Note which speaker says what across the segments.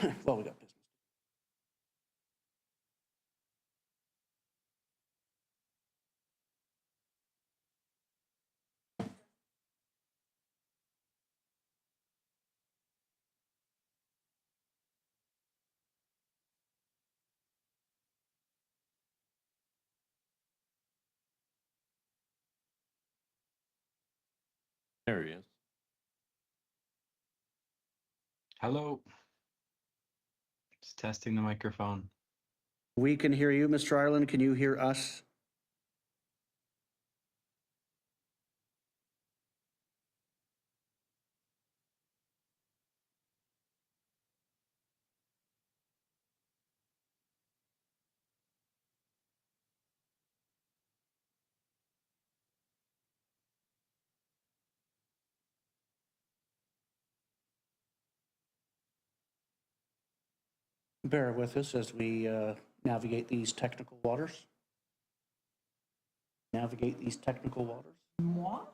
Speaker 1: Well, we got business.
Speaker 2: There he is.
Speaker 3: Hello. Just testing the microphone.
Speaker 1: We can hear you, Mr. Ireland. Can you hear us? Bear with us as we navigate these technical waters. Navigate these technical waters.
Speaker 4: What?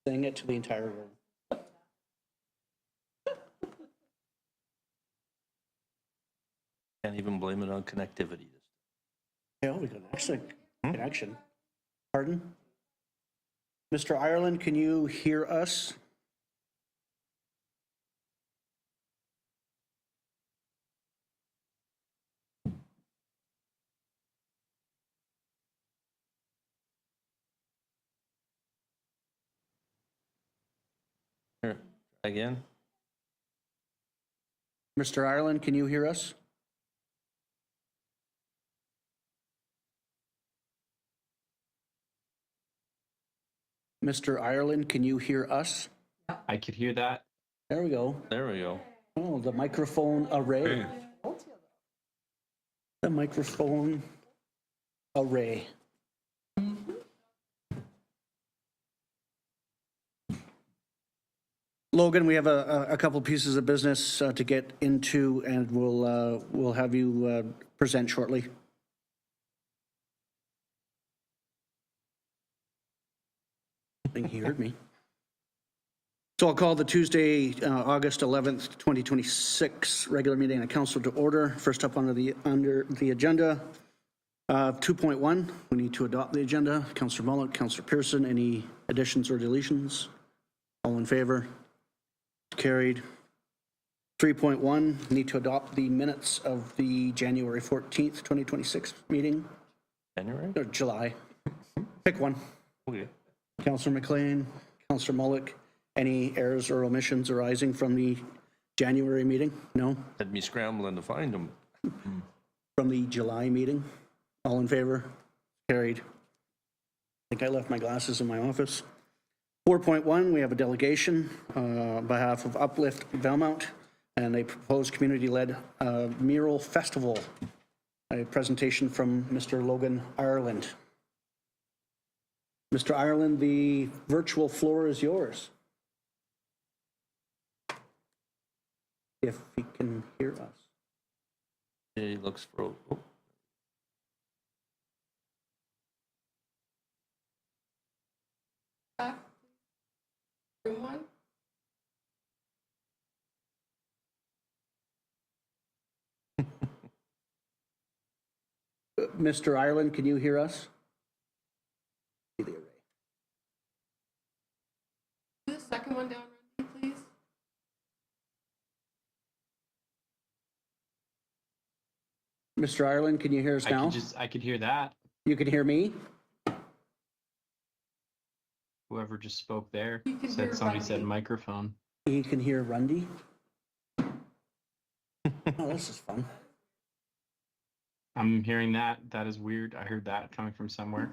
Speaker 1: Saying it to the entire room.
Speaker 2: Can't even blame it on connectivity.
Speaker 1: Yeah, we got an excellent connection. Pardon? Mr. Ireland, can you hear us?
Speaker 2: Here, try again.
Speaker 1: Mr. Ireland, can you hear us? Mr. Ireland, can you hear us?
Speaker 3: I could hear that.
Speaker 1: There we go.
Speaker 2: There we go.
Speaker 1: Oh, the microphone array. The microphone array. Logan, we have a couple pieces of business to get into, and we'll have you present shortly. I think he heard me. So I'll call the Tuesday, August 11th, 2026 regular meeting of council to order. First up under the agenda, 2.1, we need to adopt the agenda. Councillor Mullet, Councillor Pearson, any additions or deletions? All in favor? Carried. 3.1, need to adopt the minutes of the January 14th, 2026 meeting.
Speaker 2: January?
Speaker 1: Or July. Pick one.
Speaker 2: Okay.
Speaker 1: Councillor McLean, Councillor Mullick, any errors or omissions arising from the January meeting? No?
Speaker 2: Had me scrambling to find them.
Speaker 1: From the July meeting? All in favor? Carried. I think I left my glasses in my office. 4.1, we have a delegation on behalf of Uplift Valemount and a proposed community-led mural festival. A presentation from Mr. Logan Ireland. Mr. Ireland, the virtual floor is yours. If he can hear us.
Speaker 2: He looks for. Oh.
Speaker 4: Room one?
Speaker 1: Mr. Ireland, can you hear us?
Speaker 4: Do the second one down, Randy, please.
Speaker 1: Mr. Ireland, can you hear us now?
Speaker 3: I could hear that.
Speaker 1: You can hear me?
Speaker 3: Whoever just spoke there
Speaker 4: You can
Speaker 3: said
Speaker 4: hear
Speaker 3: somebody
Speaker 4: Randy.
Speaker 3: said microphone.
Speaker 1: He can hear Rundy? Oh, this is fun.
Speaker 3: I'm hearing that. That is weird. I heard that coming from somewhere.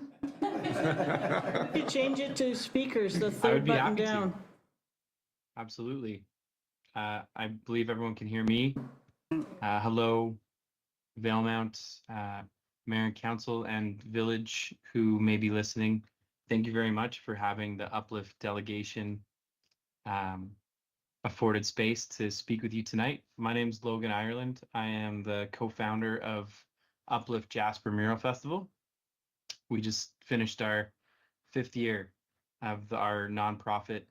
Speaker 5: You change it to speakers, the
Speaker 3: I would
Speaker 5: third
Speaker 3: be
Speaker 5: button
Speaker 3: happy
Speaker 5: down.
Speaker 3: to. Absolutely. I believe everyone can hear me. Hello, Valemount, Mayor and Council and Village who may be listening. Thank you very much for having the Uplift delegation afforded space to speak with you tonight. My name is Logan Ireland. I am the co-founder of Uplift Jasper Mural Festival. We just finished our 5th year of our nonprofit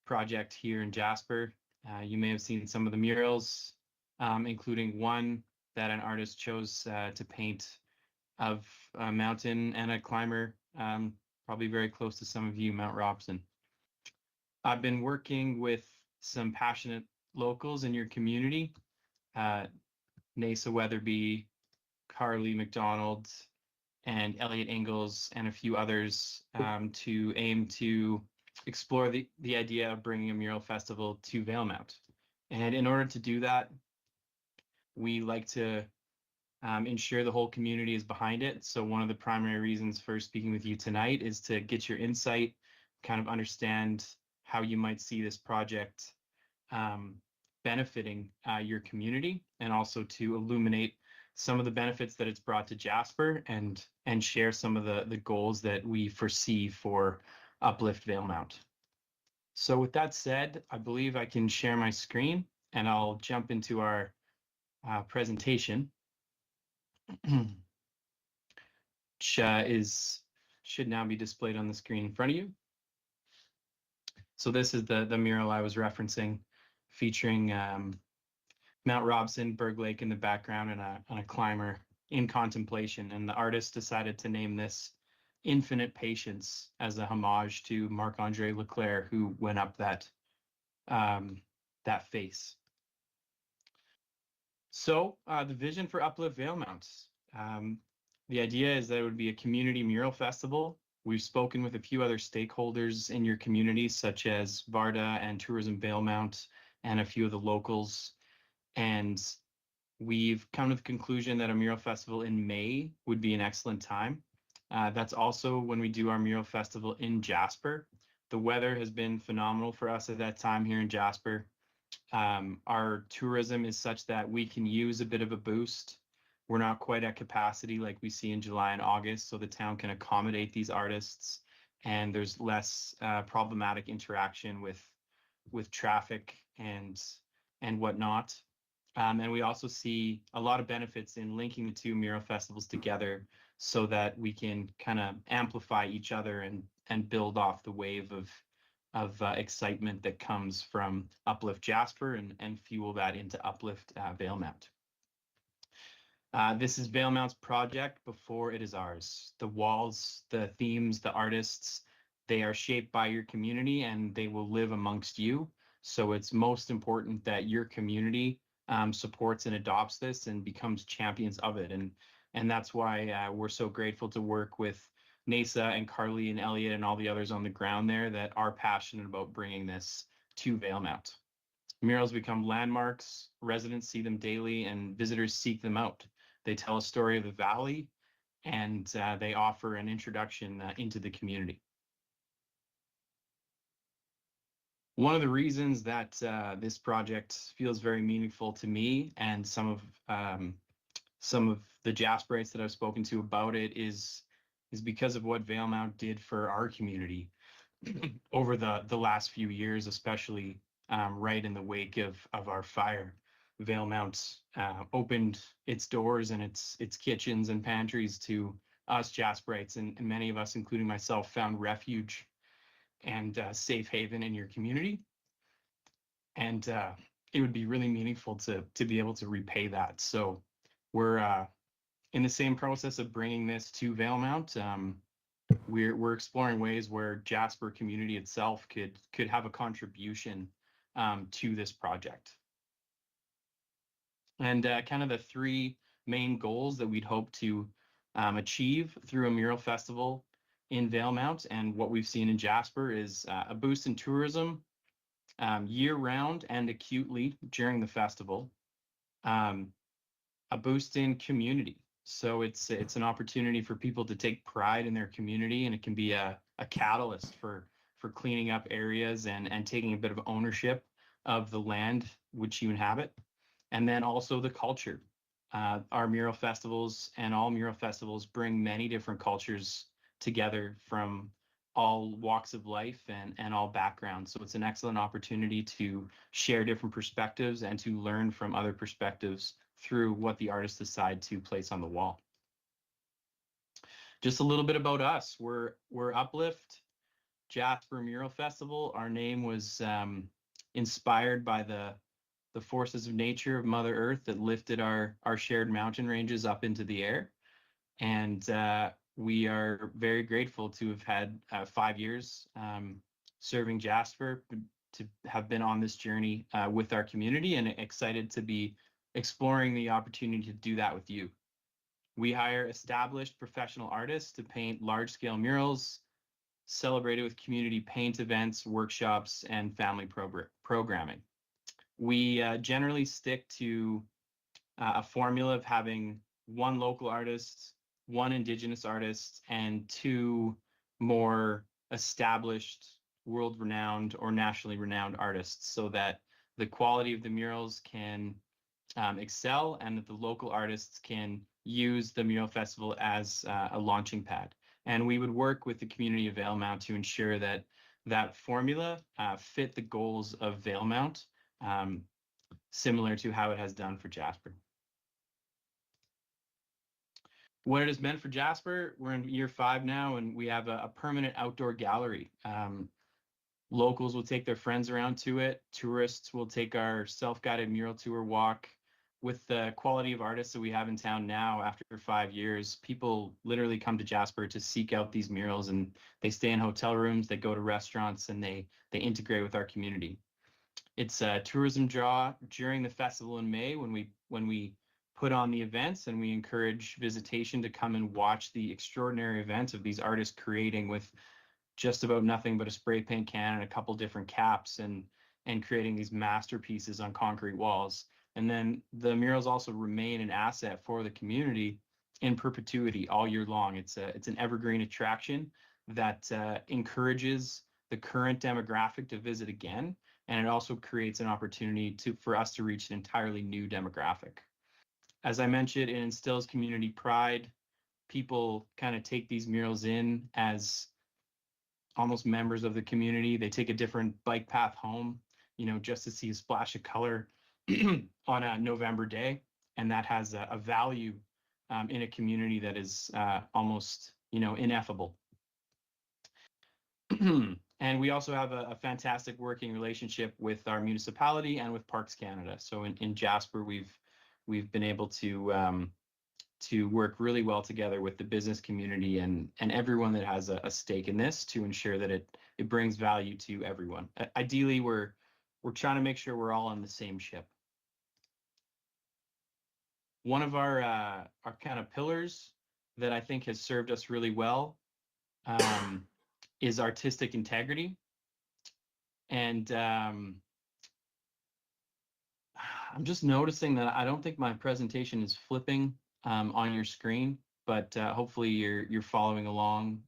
Speaker 3: project here in Jasper. You may have seen some of the murals including one that an artist chose to paint of a mountain and a climber, probably very close to some of you, Mount Robson. I've been working with some passionate locals in your community, Nasa Weatherby, Carly McDonald, and Elliot Ingalls, and a few others, to aim to explore the idea of bringing a mural festival to Valemount. And in order to do that, we like to ensure the whole community is behind it. So one of the primary reasons for speaking with you tonight is to get your insight, kind of understand how you might see this project benefiting your community, and also to illuminate some of the benefits that it's brought to Jasper, and share some of the goals that we foresee for Uplift Valemount. So with that said, I believe I can share my screen, and I'll jump into our presentation, which should now be displayed on the screen in front of you. So this is the mural I was referencing, featuring Mount Robson, Berg Lake in the background, and a climber in contemplation. And the artist decided to name this Infinite Patience as a homage to Marc-Andre Leclerc, who went up that face. So the vision for Uplift Valemount. The idea is that it would be a community mural festival. We've spoken with a few other stakeholders in your community, such as Varda and Tourism Valemount, and a few of the locals. And we've come to the conclusion that a mural festival in May would be an excellent time. That's also when we do our mural festival in Jasper. The weather has been phenomenal for us at that time here in Jasper. Our tourism is such that we can use a bit of a boost. We're not quite at capacity like we see in July and August, so the town can accommodate these artists, and there's less problematic interaction with traffic and whatnot. And we also see a lot of benefits in linking the two mural festivals together, so that we can kind of amplify each other and build off the wave of excitement that comes from Uplift Jasper, and fuel that into Uplift Valemount. This is Valemount's project before it is ours. The walls, the themes, the artists, they are shaped by your community, and they will live amongst you. So it's most important that your community supports and adopts this and becomes champions of it. And that's why we're so grateful to work with Nasa and Carly and Elliot and all the others on the ground there that are passionate about bringing this to Valemount. Murals become landmarks, residents see them daily, and visitors seek them out. They tell a story of the valley, and they offer an introduction into the community. One of the reasons that this project feels very meaningful to me, and some of the Jasperites that I've spoken to about it, is because of what Valemount did for our community over the last few years, especially right in the wake of our fire. Valemount opened its doors and its kitchens and pantries to us Jasperites, and many of us, including myself, found refuge and safe haven in your community. And it would be really meaningful to be able to repay that. So we're in the same process of bringing this to Valemount. We're exploring ways where Jasper community itself could have a contribution to this project. And kind of the three main goals that we'd hope to achieve through a mural festival in Valemount, and what we've seen in Jasper, is a boost in tourism year-round and acutely during the festival. A boost in community. So it's an opportunity for people to take pride in their community, and it can be a catalyst for cleaning up areas and taking a bit of ownership of the land which you inhabit. And then also the culture. Our mural festivals, and all mural festivals, bring many different cultures together from all walks of life and all backgrounds. So it's an excellent opportunity to share different perspectives and to learn from other perspectives through what the artists decide to place on the wall. Just a little bit about us. We're Uplift Jasper Mural Festival. Our name was inspired by the the forces of nature, of Mother Earth, that lifted our shared mountain ranges up into the air. And we are very grateful to have had 5 years serving Jasper, to have been on this journey with our community, and excited to be exploring the opportunity to do that with you. We hire established professional artists to paint large-scale murals, celebrated with community paint events, workshops, and family programming. We generally stick to a formula of having one local artist, one Indigenous artist, and two more established, world-renowned or nationally renowned artists, so that the quality of the murals can excel, and that the local artists can use the mural festival as a launching pad. And we would work with the community of Valemount to ensure that that formula fit the goals of Valemount, similar to how it has done for Jasper. What it has meant for Jasper, we're in year 5 now, and we have a permanent outdoor gallery. Locals will take their friends around to it. Tourists will take our self-guided mural tour walk. With the quality of artists that we have in town now, after 5 years, people literally come to Jasper to seek out these murals, and they stay in hotel rooms, they go to restaurants, and they integrate with our community. It's a tourism draw during the festival in May, when we put on the events, and we encourage visitation to come and watch the extraordinary events of these artists creating with just about nothing but a spray paint can and a couple different caps, and creating these masterpieces on concrete walls. And then the murals also remain an asset for the community in perpetuity all year long. It's an evergreen attraction that encourages the current demographic to visit again, and it also creates an opportunity for us to reach an entirely new demographic. As I mentioned, it instills community pride. People kind of take these murals in as almost members of the community. They take a different bike path home, just to see a splash of color on a November day. And that has a value in a community that is almost, ineffable. And we also have a fantastic working relationship with our municipality and with Parks Canada. So in Jasper, we've been able to work really well together with the business community and everyone that has a stake in this, to ensure that it brings value to everyone. Ideally, we're trying to make sure we're all on the same ship. One of our kind of pillars that I think has served us really well is artistic integrity. And I'm just noticing that I don't think my presentation is flipping on your screen, but hopefully you're following along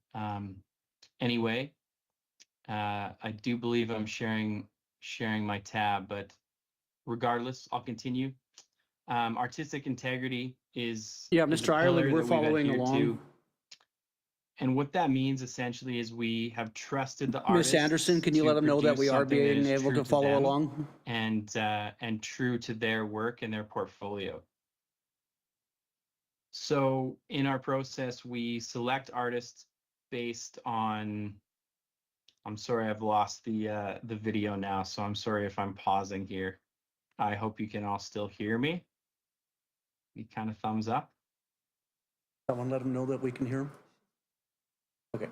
Speaker 3: anyway. I do believe I'm sharing my tab, but regardless, I'll continue. Artistic integrity is
Speaker 1: Yeah,
Speaker 3: a
Speaker 1: Mr. Ireland,
Speaker 3: pillar
Speaker 1: we're
Speaker 3: that we've
Speaker 1: following
Speaker 3: adhered
Speaker 1: along.
Speaker 3: to. And what that means essentially is we have trusted the
Speaker 1: Ms.
Speaker 3: artists.
Speaker 1: Anderson, can you
Speaker 3: to
Speaker 1: let them know that
Speaker 3: produce
Speaker 1: we are
Speaker 3: something that
Speaker 1: being
Speaker 3: is
Speaker 1: able
Speaker 3: true
Speaker 1: to follow
Speaker 3: them
Speaker 1: along?
Speaker 3: and true to their work and their portfolio. So in our process, we select artists based on, I'm sorry, I've lost the video now, so I'm sorry if I'm pausing here. I hope you can all still hear me. You kind of thumbs up.
Speaker 1: Someone let them know that we can hear them? Okay.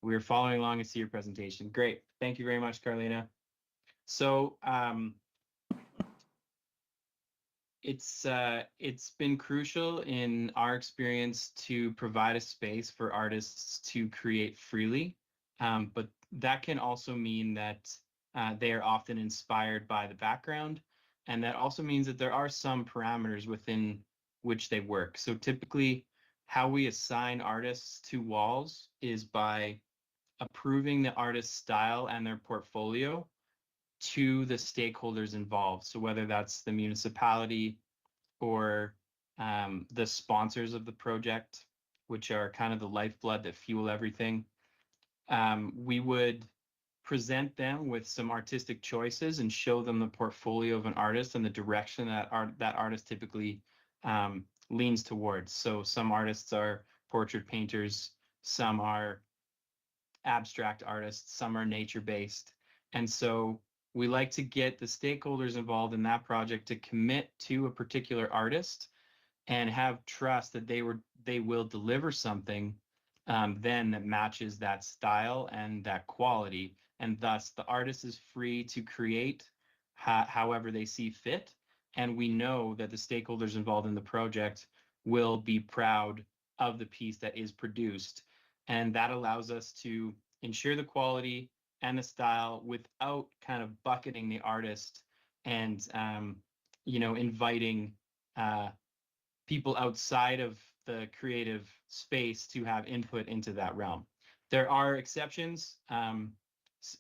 Speaker 3: We're following along and see your presentation. Great. Thank you very much, Carlina. So it's been crucial in our experience to provide a space for artists to create freely, but that can also mean that they are often inspired by the background, and that also means that there are some parameters within which they work. So typically, how we assign artists to walls is by approving the artist's style and their portfolio to the stakeholders involved. So whether that's the municipality or the sponsors of the project, which are kind of the lifeblood that fuel everything, we would present them with some artistic choices and show them the portfolio of an artist and the direction that artist typically leans towards. So some artists are portrait painters, some are abstract artists, some are nature-based. And so we like to get the stakeholders involved in that project to commit to a particular artist and have trust that they will deliver something then that matches that style and that quality. And thus the artist is free to create however they see fit. And we know that the stakeholders involved in the project will be proud of the piece that is produced. And that allows us to ensure the quality and the style without kind of bucketing the artist and inviting people outside of the creative space to have input into that realm. There are exceptions.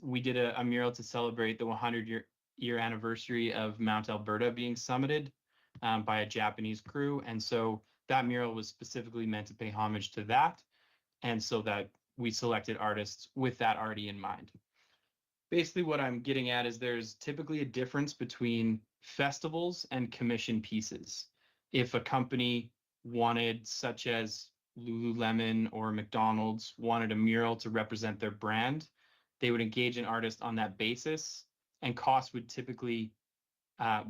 Speaker 3: We did a mural to celebrate the 100-year anniversary of Mount Alberta being summited by a Japanese crew. And so that mural was specifically meant to pay homage to that. And so that we selected artists with that already in mind. Basically what I'm getting at is there's typically a difference between festivals and commission pieces. If a company wanted, such as Lululemon or McDonald's, wanted a mural to represent their brand, they would engage an artist on that basis, and costs would typically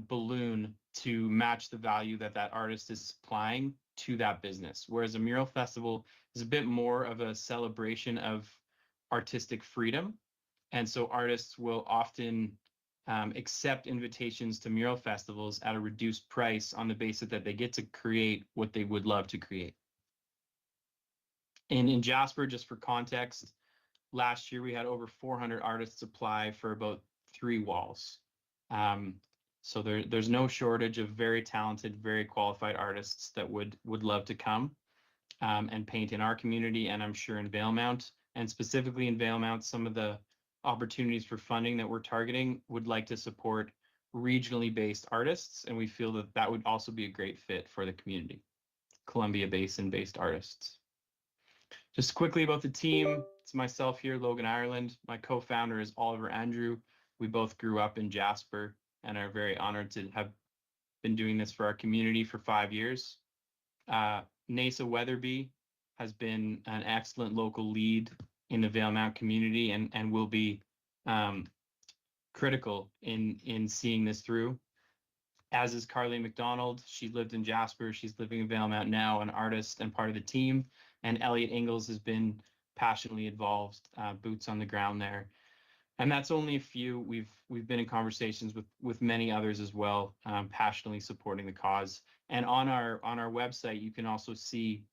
Speaker 3: balloon to match the value that that artist is supplying to that business. Whereas a mural festival is a bit more of a celebration of artistic freedom. And so artists will often accept invitations to mural festivals at a reduced price on the basis that they get to create what they would love to create. And in Jasper, just for context, last year we had over 400 artists apply for about 3 walls. So there's no shortage of very talented, very qualified artists that would love to come and paint in our community, and I'm sure in Valemount. And specifically in Valemount, some of the opportunities for funding that we're targeting would like to support regionally based artists, and we feel that that would also be a great fit for the community, Columbia Basin based artists. Just quickly about the team, it's myself here, Logan Ireland. My co-founder is Oliver Andrew. We both grew up in Jasper and are very honored to have been doing this for our community for 5 years. Nasa Weatherby has been an excellent local lead in the Valemount community and will be critical in seeing this through. As is Carly McDonald. She lived in Jasper. She's living in Valemount now, an artist and part of the team. And Elliot Ingalls has been passionately involved, boots on the ground there. And that's only a few. We've been in conversations with many others as well, passionately supporting the cause. And on our website, you can also see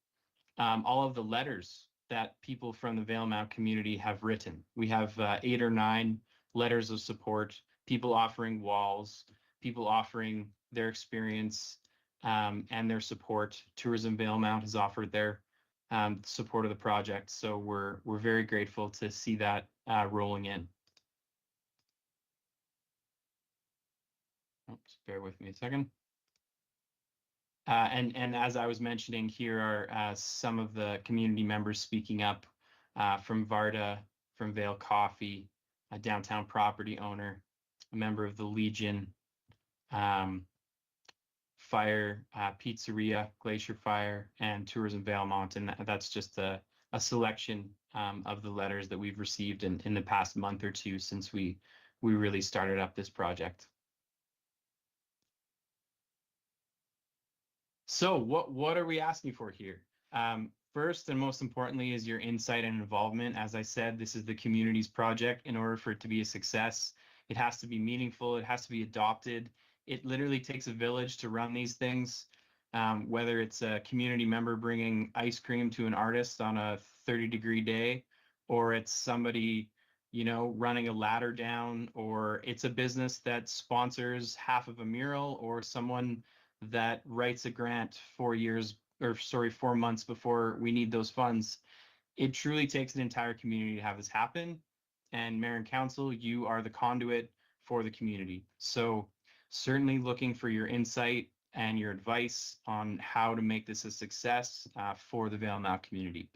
Speaker 3: all of the letters that people from the Valemount community have written. We have 8 or 9 letters of support, people offering walls, people offering their experience and their support. Tourism Valemount has offered their support of the project. So we're very grateful to see that rolling in. Oops, bear with me a second. And as I was mentioning, here are some of the community members speaking up from Varda, from Vale Coffee, a downtown property owner, a member of the Legion, Fire, Pizzeria, Glacier Fire, and Tourism Valemount. And that's just a selection of the letters that we've received in the past month or two since we really started up this project. So what are we asking for here? First and most importantly is your insight and involvement. As I said, this is the community's project. In order for it to be a success, it has to be meaningful. It has to be adopted. It literally takes a village to run these things, whether it's a community member bringing ice cream to an artist on a 30-degree day, or it's somebody, running a ladder down, or it's a business that sponsors half of a mural, or someone that writes a grant 4 months before we need those funds. It truly takes an entire community to have this happen. And Mayor and Council, you are the conduit for the community. So certainly looking for your insight and your advice on how to make this a success for the Valemount community.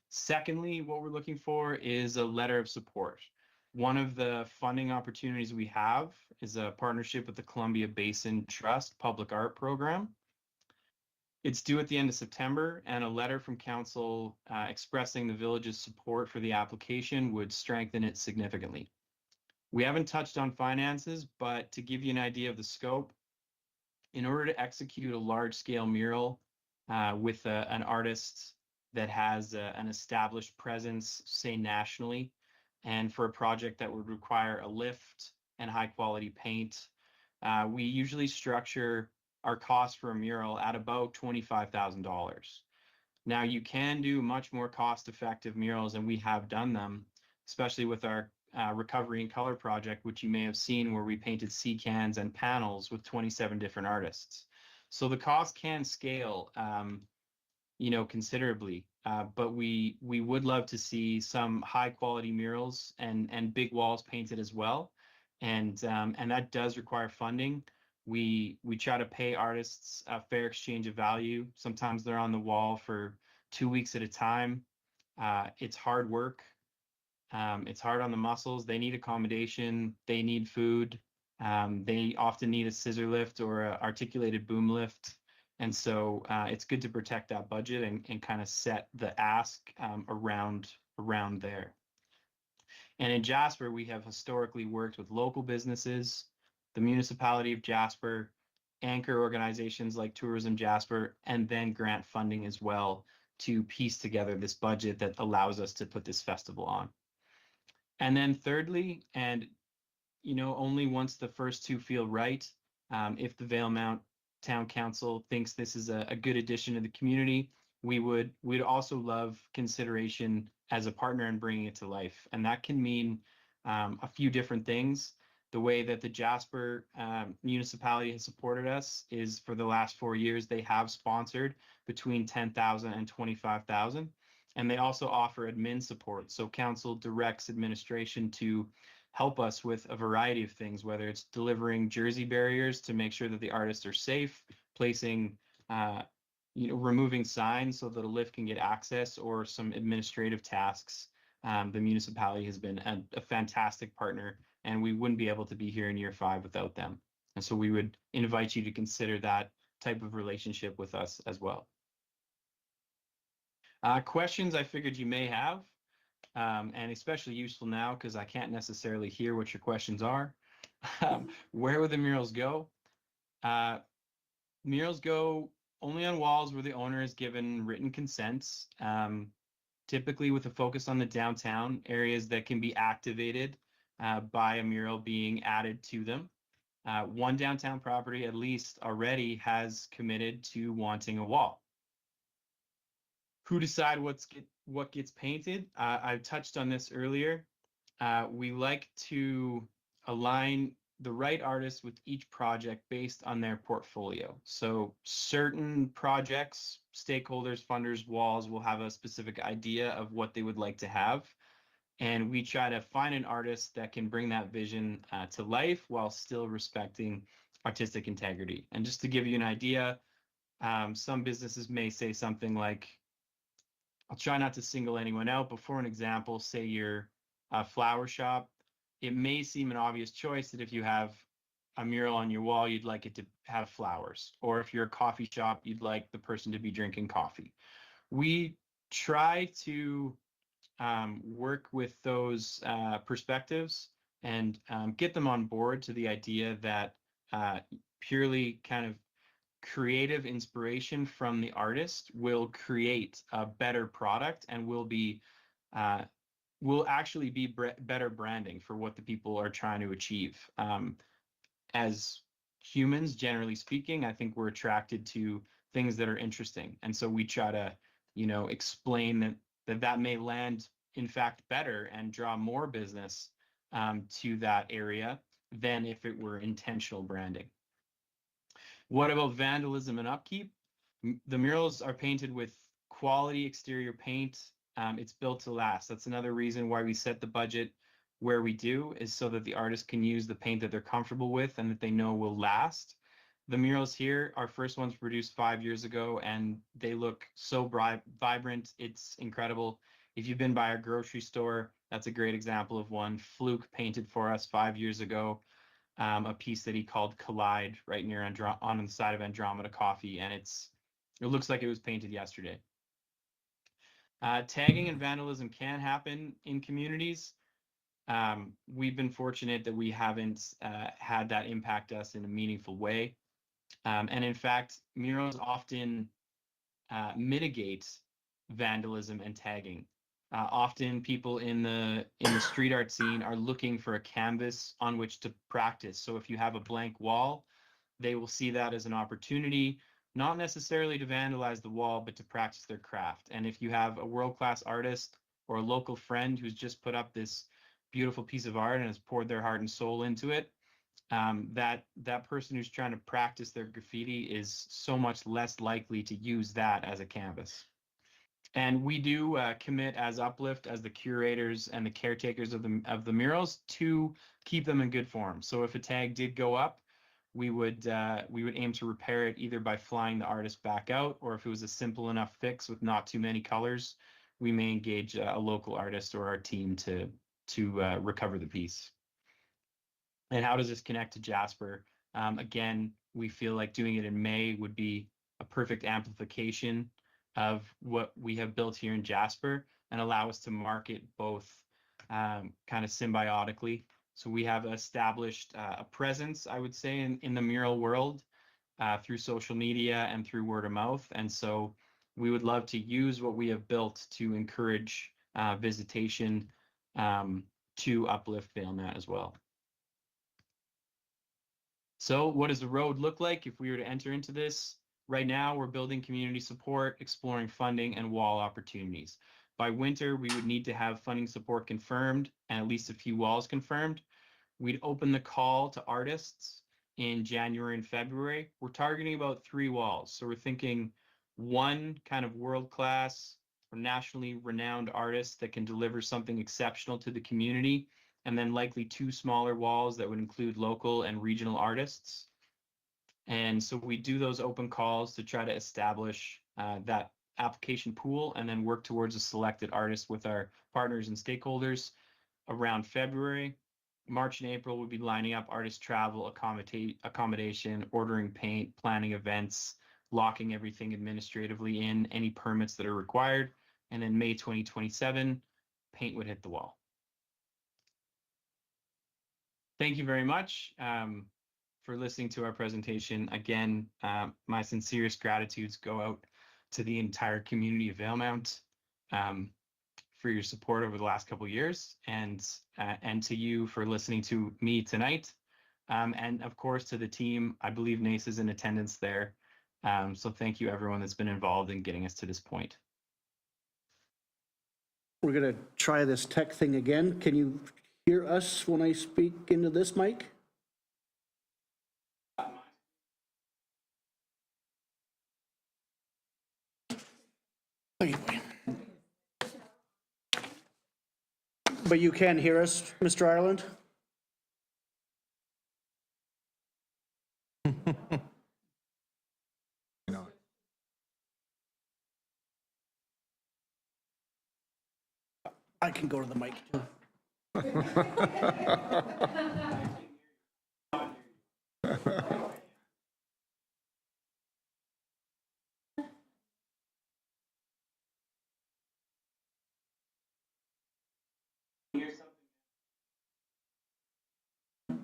Speaker 3: Secondly, what we're looking for is a letter of support. One of the funding opportunities we have is a partnership with the Columbia Basin Trust Public Art Program. It's due at the end of September, and a letter from council expressing the village's support for the application would strengthen it significantly. We haven't touched on finances, but to give you an idea of the scope, in order to execute a large-scale mural with an artist that has an established presence, say nationally, and for a project that would require a lift and high-quality paint, we usually structure our cost for a mural at about $25,000. Now, you can do much more cost-effective murals, and we have done them, especially with our Recovery in Color project, which you may have seen, where we painted sea cans and panels with 27 different artists. So the cost can scale, considerably. But we would love to see some high-quality murals and big walls painted as well, and that does require funding. We try to pay artists a fair exchange of value. Sometimes they're on the wall for 2 weeks at a time. It's hard work. It's hard on the muscles. They need accommodation. They need food. They often need a scissor lift or an articulated boom lift. And so it's good to protect that budget and kind of set the ask around there. And in Jasper, we have historically worked with local businesses, the municipality of Jasper, anchor organizations like Tourism Jasper, and then grant funding as well to piece together this budget that allows us to put this festival on. And then thirdly, and only once the first two feel right, if the Valemount Town Council thinks this is a good addition to the community, we'd also love consideration as a partner in bringing it to life. And that can mean a few different things. The way that the Jasper municipality has supported us is for the last 4 years, they have sponsored between 10,000 and 25,000. And they also offer admin support. So council directs administration to help us with a variety of things, whether it's delivering jersey barriers to make sure that the artists are safe, placing, removing signs so that a lift can get access, or some administrative tasks. The municipality has been a fantastic partner, and we wouldn't be able to be here in year 5 without them. And so we would invite you to consider that type of relationship with us as well. Questions I figured you may have, and especially useful now because I can't necessarily hear what your questions are. Where would the murals go? Murals go only on walls where the owner has given written consents, typically with a focus on the downtown areas that can be activated by a mural being added to them. One downtown property at least already has committed to wanting a wall. Who decide what gets painted? I've touched on this earlier. We like to align the right artists with each project based on their portfolio. So certain projects, stakeholders, funders, walls will have a specific idea of what they would like to have. And we try to find an artist that can bring that vision to life while still respecting artistic integrity. And just to give you an idea, some businesses may say something like, I'll try not to single anyone out, but for an example, say you're a flower shop, it may seem an obvious choice that if you have a mural on your wall, you'd like it to have flowers. Or if you're a coffee shop, you'd like the person to be drinking coffee. We try to work with those perspectives and get them on board to the idea that purely kind of creative inspiration from the artist will create a better product and will actually be better branding for what the people are trying to achieve. As humans, generally speaking, I think we're attracted to things that are interesting, and so we try to, explain that may land in fact better and draw more business to that area than if it were intentional branding. What about vandalism and upkeep? The murals are painted with quality exterior paint. It's built to last. That's another reason why we set the budget where we do, is so that the artists can use the paint that they're comfortable with and that they know will last. The murals here, our first ones produced 5 years ago, and they look so vibrant. It's incredible. If you've been by our grocery store, that's a great example of one. Fluke painted for us 5 years ago. A piece that he called Collide right near on the side of Andromeda Coffee, and it's It looks like it was painted yesterday. Tagging and vandalism can happen in communities. We've been fortunate that we haven't had that impact us in a meaningful way. And in fact, murals often mitigate vandalism and tagging. Often people in the street art scene are looking for a canvas on which to practice. So if you have a blank wall, they will see that as an opportunity, not necessarily to vandalize the wall, but to practice their craft. And if you have a world-class artist or a local friend who's just put up this beautiful piece of art and has poured their heart and soul into it, that person who's trying to practice their graffiti is so much less likely to use that as a canvas. And we do commit as Uplift, as the curators and the caretakers of the murals, to keep them in good form. So if a tag did go up, we would aim to repair it either by flying the artist back out, or if it was a simple enough fix with not too many colors, we may engage a local artist or our team to recover the piece. And how does this connect to Jasper? Again, we feel like doing it in May would be a perfect amplification of what we have built here in Jasper and allow us to market both kind of symbiotically. So we have established a presence, I would say, in the mural world through social media and through word of mouth. And so we would love to use what we have built to encourage visitation to Uplift Valemount as well. So what does the road look like if we were to enter into this? Right now, we're building community support, exploring funding and wall opportunities. By winter, we would need to have funding support confirmed and at least a few walls confirmed. We'd open the call to artists in January and February. We're targeting about 3 walls. So we're thinking one kind of world-class or nationally renowned artist that can deliver something exceptional to the community, and then likely 2 smaller walls that would include local and regional artists. And so we do those open calls to try to establish that application pool and then work towards a selected artist with our partners and stakeholders. Around February, March and April, we'll be lining up artist travel, accommodation, ordering paint, planning events, locking everything administratively in, any permits that are required. And then May 2027, paint would hit the wall. Thank you very much for listening to our presentation. Again, my sincerest gratitudes go out to the entire community of Valemount for your support over the last couple of years, and to you for listening to me tonight. And of course to the team. I believe NACE is in attendance there. So thank you everyone that's been involved in getting us to this point.
Speaker 1: We're going to try this tech thing again. Can you hear us when I speak into this mic? But you can hear us, Mr. Ireland? I can go to the mic too.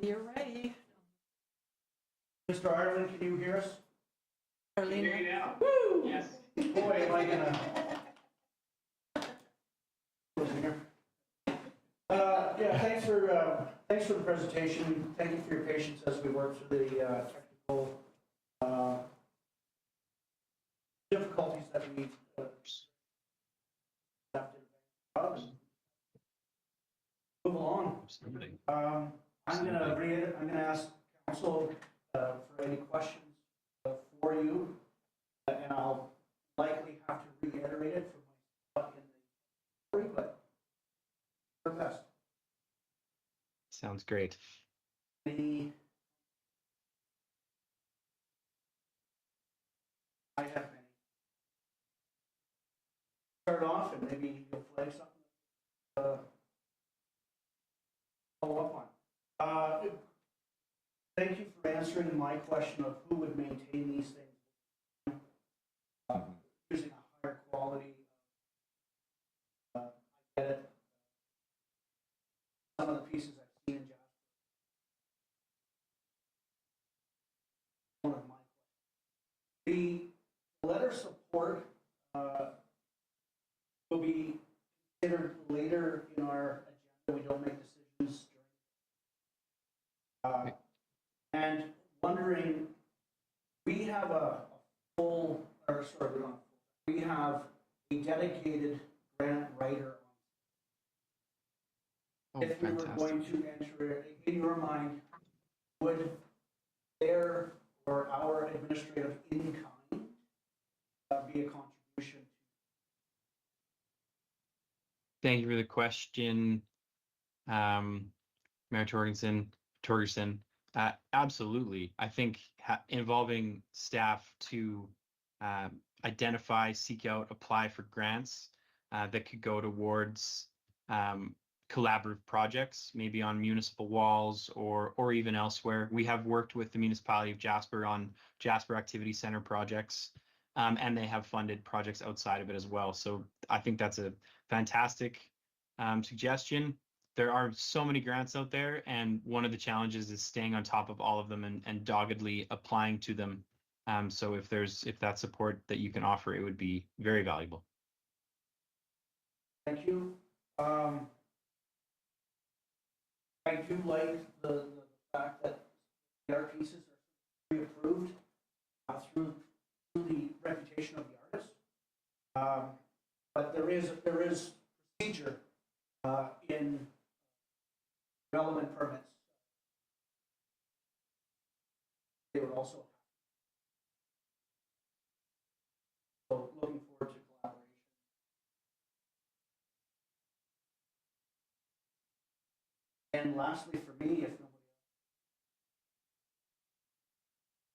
Speaker 5: You're ready.
Speaker 1: Mr. Ireland, can you hear us?
Speaker 5: Arlene.
Speaker 1: Woo!
Speaker 3: Yes.
Speaker 1: Boy, am I gonna. Yeah, thanks for the presentation. Thank you for your patience as we work through the technical difficulties that we have to move along.
Speaker 3: Absolutely.
Speaker 1: I'm gonna ask council for any questions for you, and I'll likely have to reiterate it for myself in the story, but for the best.
Speaker 3: Sounds great.
Speaker 1: Any? I have many. Start off and maybe you'll flag something. Follow up on. Thank you for answering my question of who would maintain these things. using a higher quality. I get it. Some of the pieces I've seen in Jasper. One of my questions. The letter of support will be considered later in our agenda. We don't make decisions during. And wondering, we have a full, or sorry, we don't. We have a dedicated grant writer.
Speaker 3: Oh,
Speaker 1: If we were
Speaker 3: fantastic.
Speaker 1: going to enter it, in your mind, would their or our administrative in-kind be a contribution?
Speaker 3: Thank you for the question, Mayor Torgerson. Absolutely. I think involving staff to identify, seek out, apply for grants that could go towards collaborative projects, maybe on municipal walls or even elsewhere. We have worked with the municipality of Jasper on Jasper Activity Center projects, and they have funded projects outside of it as well. So I think that's a fantastic suggestion. There are so many grants out there, and one of the challenges is staying on top of all of them and doggedly applying to them. So if that support that you can offer, it would be very valuable.
Speaker 1: Thank you. I do like the fact that the art pieces are pre-approved through the reputation of the artist. But there is procedure in development permits. They would also. So looking forward to collaboration. And lastly, for me, if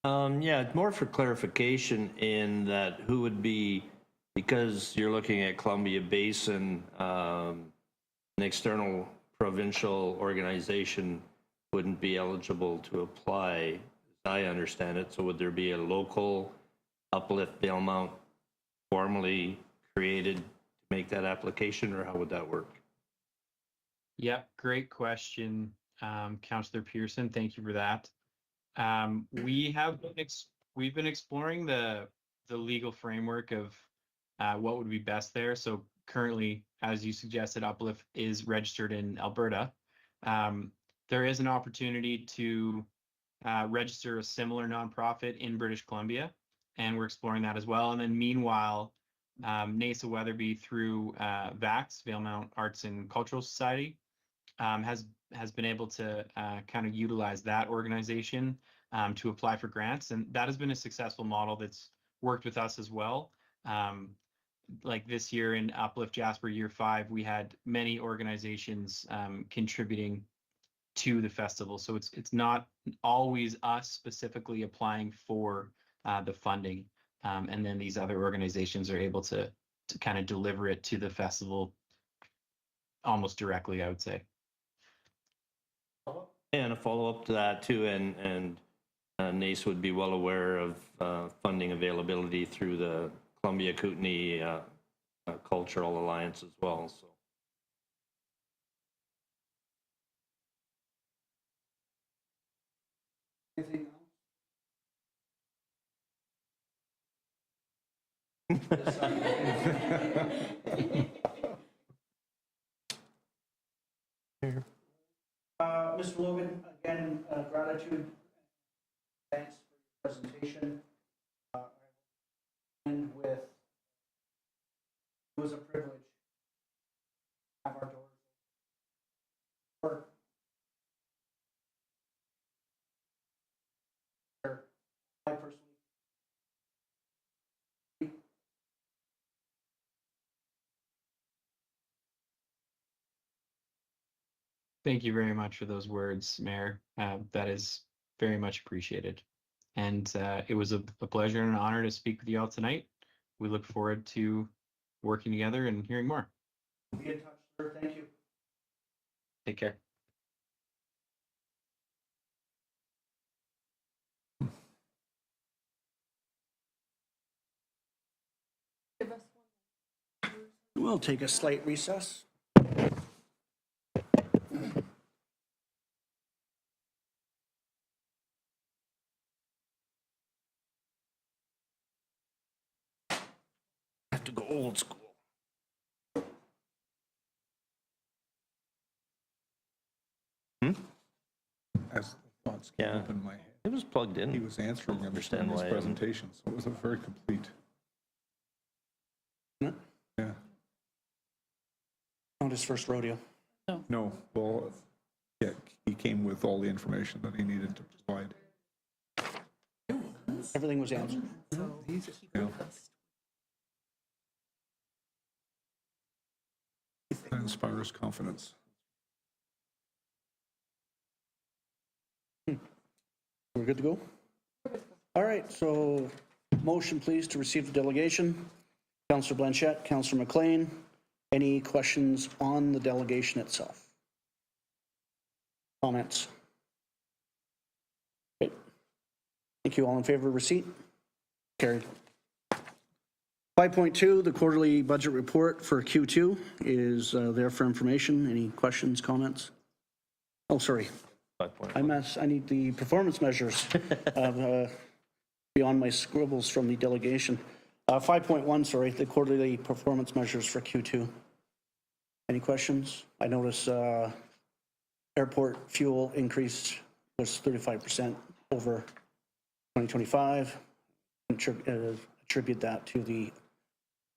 Speaker 1: nobody
Speaker 2: Yeah, more for clarification in that who would be, because you're looking at Columbia Basin, an external provincial organization wouldn't be eligible to apply, as I understand it. So would there be a local Uplift Valemount formally created to make that application, or how would that work?
Speaker 3: Yep, great question, Councillor Pearson. Thank you for that. We've been exploring the legal framework of what would be best there. So currently, as you suggested, Uplift is registered in Alberta. There is an opportunity to register a similar nonprofit in British Columbia, and we're exploring that as well. And then meanwhile, NASA Weatherby through VAX, Valemount Arts and Cultural Society, has been able to kind of utilize that organization to apply for grants, and that has been a successful model that's worked with us as well. Like this year in Uplift Jasper Year 5, we had many organizations contributing to the festival. So it's not always us specifically applying for the funding, and then these other organizations are able to kind of deliver it to the festival almost directly, I would say.
Speaker 2: And a follow-up to that too, and NACE would be well aware of funding availability through the Columbia Kootenai Cultural Alliance as well. So.
Speaker 1: anything else? Mr. Logan, again, gratitude. Thanks for your presentation. And with, it was a privilege to have our doors open. I personally.
Speaker 3: Thank you very much for those words, Mayor. That is very much appreciated. And it was a pleasure and an honor to speak with you all tonight. We look forward to working together and hearing more.
Speaker 1: Be in touch, sir. Thank you.
Speaker 3: Take care.
Speaker 1: We'll take a slight recess. Have to go old school.
Speaker 6: As the thoughts came
Speaker 2: Yeah.
Speaker 6: up in my head.
Speaker 2: It was plugged in.
Speaker 6: He was answering them
Speaker 2: Understand
Speaker 6: in his
Speaker 2: why,
Speaker 6: presentation, so it was a very complete.
Speaker 1: Isn't
Speaker 6: Yeah.
Speaker 1: Not his first rodeo.
Speaker 6: No, well, yeah, he came with all the information that he needed to provide.
Speaker 1: Everything was answered.
Speaker 6: Yeah. That inspires confidence.
Speaker 1: We're good to go? All right, so motion please to receive the delegation. Councillor Blanchette, Councillor McLean, any questions on the delegation itself? Comments? Okay. Thank you. All in favor of receipt? Carried. 5.2, the quarterly budget report for Q2 is there for information. Any questions, comments? Oh, sorry.
Speaker 2: 5.1.
Speaker 1: I need the performance measures beyond my scribbles from the delegation. 5.1, sorry, the quarterly performance measures for Q2. Any questions? I notice airport fuel increase was 35% over 2025. Attribute that to the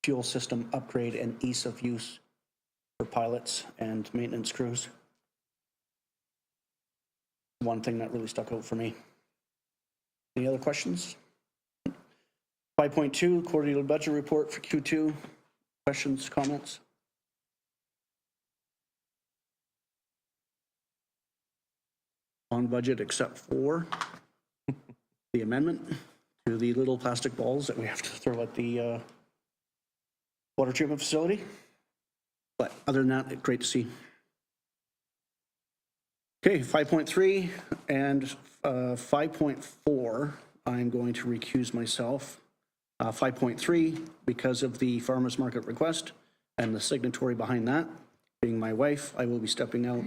Speaker 1: fuel system upgrade and ease of use for pilots and maintenance crews. One thing that really stuck out for me. Any other questions? 5.2, quarterly budget report for Q2. Questions, comments? On budget except for the amendment to the little plastic balls that we have to throw at the water treatment facility. But other than that, great to see. Okay, 5.3 and 5.4, I'm going to recuse myself. 5.3, because of the farmer's market request and the signatory behind that, being my wife, I will be stepping out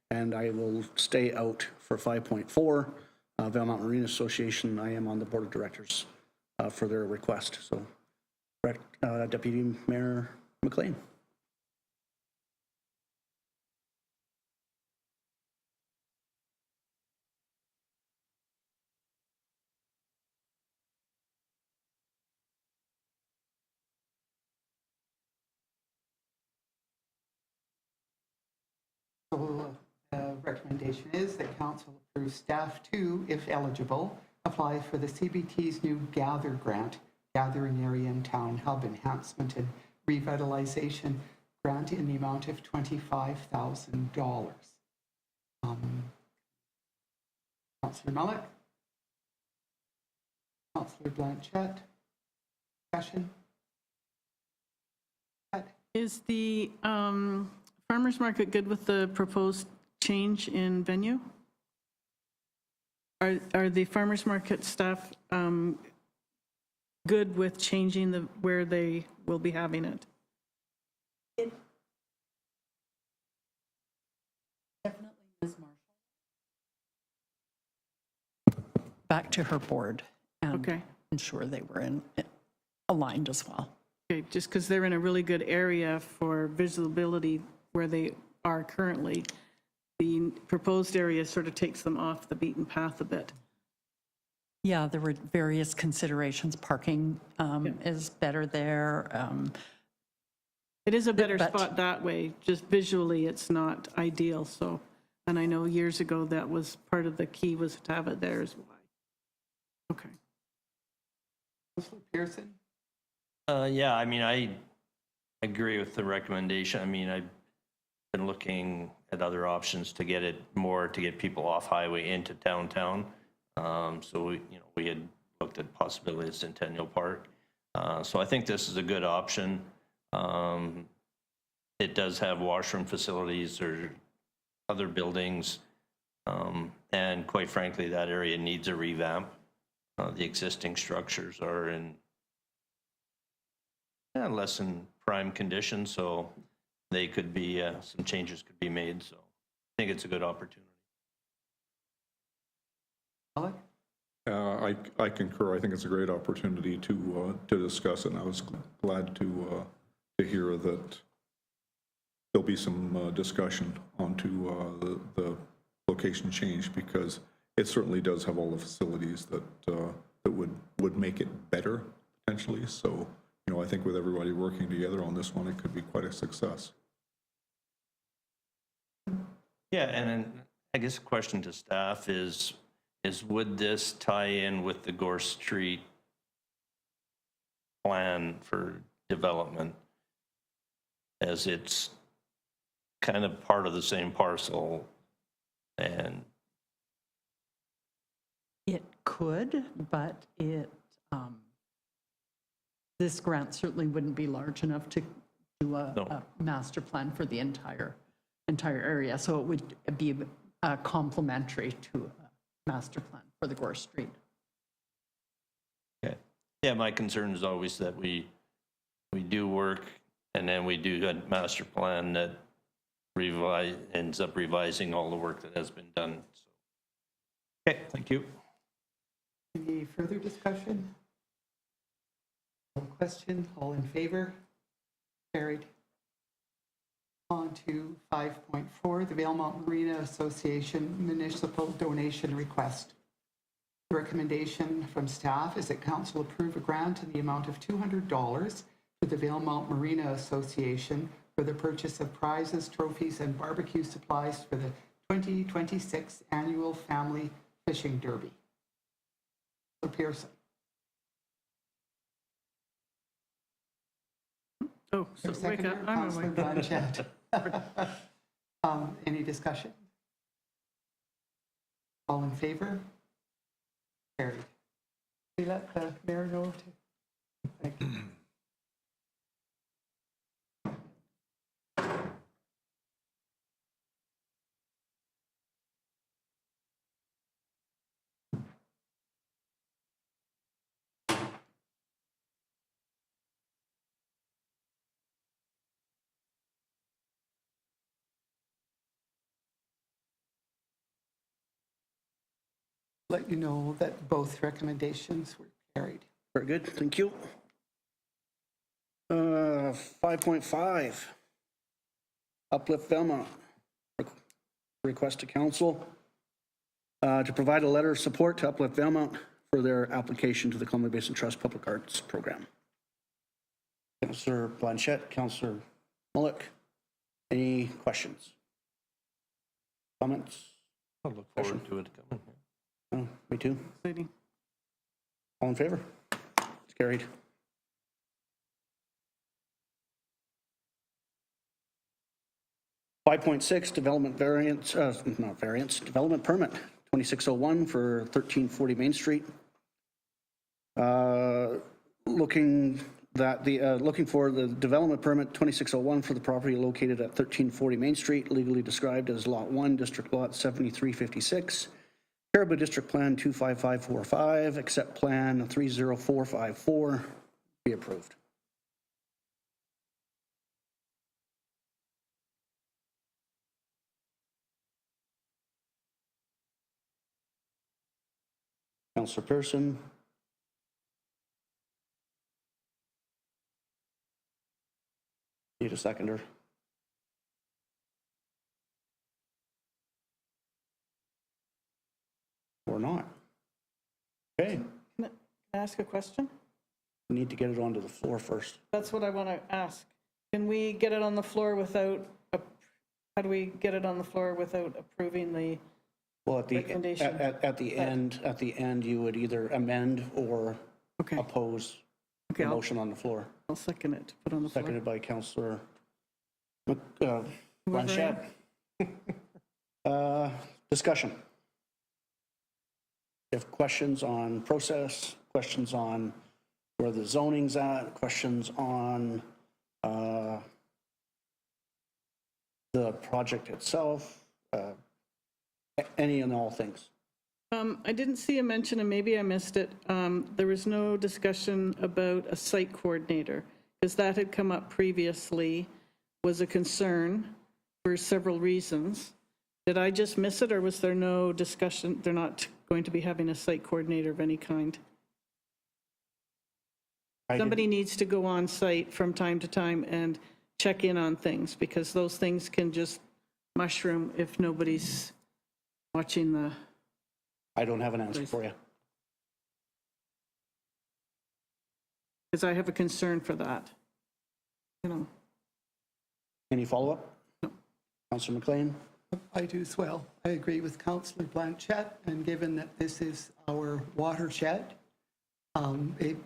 Speaker 1: and I will stay out for 5.4. Valemount Marine Association, I am on the board of directors for their request. So, Deputy Mayor McLean.
Speaker 7: So the recommendation is that council approves staff to, if eligible, apply for the CBT's new Gather grant, Gathering Area and Town Hub Enhancement and Revitalization grant in the amount of $25,000. Councillor Melick? Councillor Blanchette? Discussion?
Speaker 5: Is the farmer's market good with the proposed change in venue? Are the farmer's market staff good with changing where they will be having it?
Speaker 8: Definitely Ms. Marshall. Back to her board and
Speaker 5: Okay.
Speaker 8: ensure they were aligned as well.
Speaker 5: Okay, just because they're in a really good area for visibility where they are currently, the proposed area sort of takes them off the beaten path a bit.
Speaker 8: Yeah, there were various considerations. Parking is better there.
Speaker 5: It is a better
Speaker 8: But-
Speaker 5: spot that way, just visually it's not ideal, so, and I know years ago that was part of the key was to have it there as well. Okay.
Speaker 7: Councillor Pearson?
Speaker 2: Yeah, I mean, I agree with the recommendation. I mean, I've been looking at other options to get it more, to get people off highway into downtown. So we had looked at possibility of Centennial Park. So I think this is a good option. It does have washroom facilities or other buildings. And quite frankly, that area needs a revamp. The existing structures are in less than prime condition, so they could be, some changes could be made, so I think it's a good opportunity.
Speaker 7: Alec?
Speaker 6: I concur. I think it's a great opportunity to discuss it, and I was glad to hear that there'll be some discussion onto the location change, because it certainly does have all the facilities that that would make it better potentially. So, you know, I think with everybody working together on this one, it could be quite a success.
Speaker 2: Yeah, and then I guess a question to staff is would this tie in with the Gore Street plan for development, as it's kind of part of the same parcel? And
Speaker 8: It could, but this grant certainly wouldn't be large enough to do a master plan for the entire area. So it would be complementary to a master plan for the Gore Street.
Speaker 2: okay. Yeah, my concern is always that we do work and then we do a master plan that ends up revising all the work that has been done. So, okay, thank you.
Speaker 7: Any further discussion? No question, all in favor? Carried. On to 5.4, the Valemount Marina Association Municipal Donation Request. The recommendation from staff is that council approve a grant in the amount of $200 to the Valemount Marina Association for the purchase of prizes, trophies, and barbecue supplies for the 2026 Annual Family Fishing Derby. Pearson.
Speaker 5: Oh, so wake
Speaker 7: Seconder,
Speaker 5: up. I'm
Speaker 7: Councillor
Speaker 5: awake.
Speaker 7: Blanchett. Any discussion? All in favor? Carried. We let the mayor know to. Thank you. Let you know that both recommendations were carried.
Speaker 1: Very good, thank you. 5.5, Uplift Valemount. Request to council to provide a letter of support to Uplift Valemount for their application to the Columbia Basin Trust Public Arts Program. Councillor Blanchett, Councillor Mullock, any questions? Comments?
Speaker 2: I look forward to it coming.
Speaker 1: Oh, me too.
Speaker 5: Exciting.
Speaker 1: All in favor? It's carried. Development variance, not variance, development permit, 2601 for 1340 Main Street. Looking for the development permit 2601 for the property located at 1340 Main Street, legally described as Lot 1, District Lot 7356. Caribou District Plan 25545, except Plan 30454, be approved. Councillor Pearson. Need a seconder. Or not. Okay,
Speaker 5: Can I ask a question?
Speaker 1: we need to get it onto the floor first.
Speaker 5: That's what I want to ask. Can we get it on the floor without, how do we get it on the floor without approving the,
Speaker 1: Well, at the
Speaker 5: Recommendation.
Speaker 1: at the end, you would either amend or
Speaker 5: okay,
Speaker 1: oppose
Speaker 5: okay,
Speaker 1: the
Speaker 5: I'll
Speaker 1: motion on the floor.
Speaker 5: second it, to put on the floor.
Speaker 1: Seconded by Councillor
Speaker 5: Whoever I
Speaker 1: Blanchett. Discussion. If questions on process, questions on where the zoning's at, questions on the project itself, any and all things.
Speaker 5: I didn't see a mention, and maybe I missed it. There was no discussion about a site coordinator. because that had come up previously, was a concern for several reasons. Did I just miss it, or was there no discussion? They're not going to be having a site coordinator of any kind? Somebody needs to go on site from time to time and check in on things, because those things can just mushroom if nobody's watching the,
Speaker 1: I don't have an answer for you.
Speaker 5: because I have a concern for that. You know,
Speaker 1: Any follow-up? No. Councillor McLean?
Speaker 7: I do as well. I agree with Councillor Blanchette, and given that this is our watershed,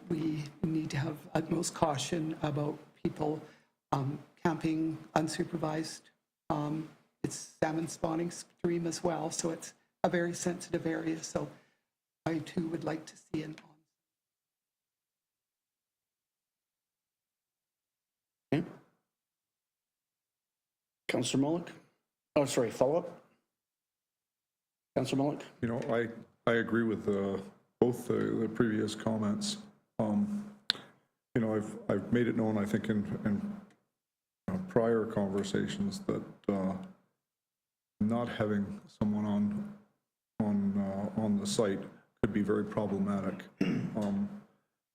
Speaker 7: we need to have utmost caution about people camping unsupervised. It's salmon spawning stream as well, so it's a very sensitive area. So I too would like to see an
Speaker 1: Okay. Councillor Mullock? Oh, sorry, follow-up? Councillor Mullock?
Speaker 6: You know, I agree with both the previous comments. You know, I've made it known, I think, in prior conversations that not having someone on the site could be very problematic.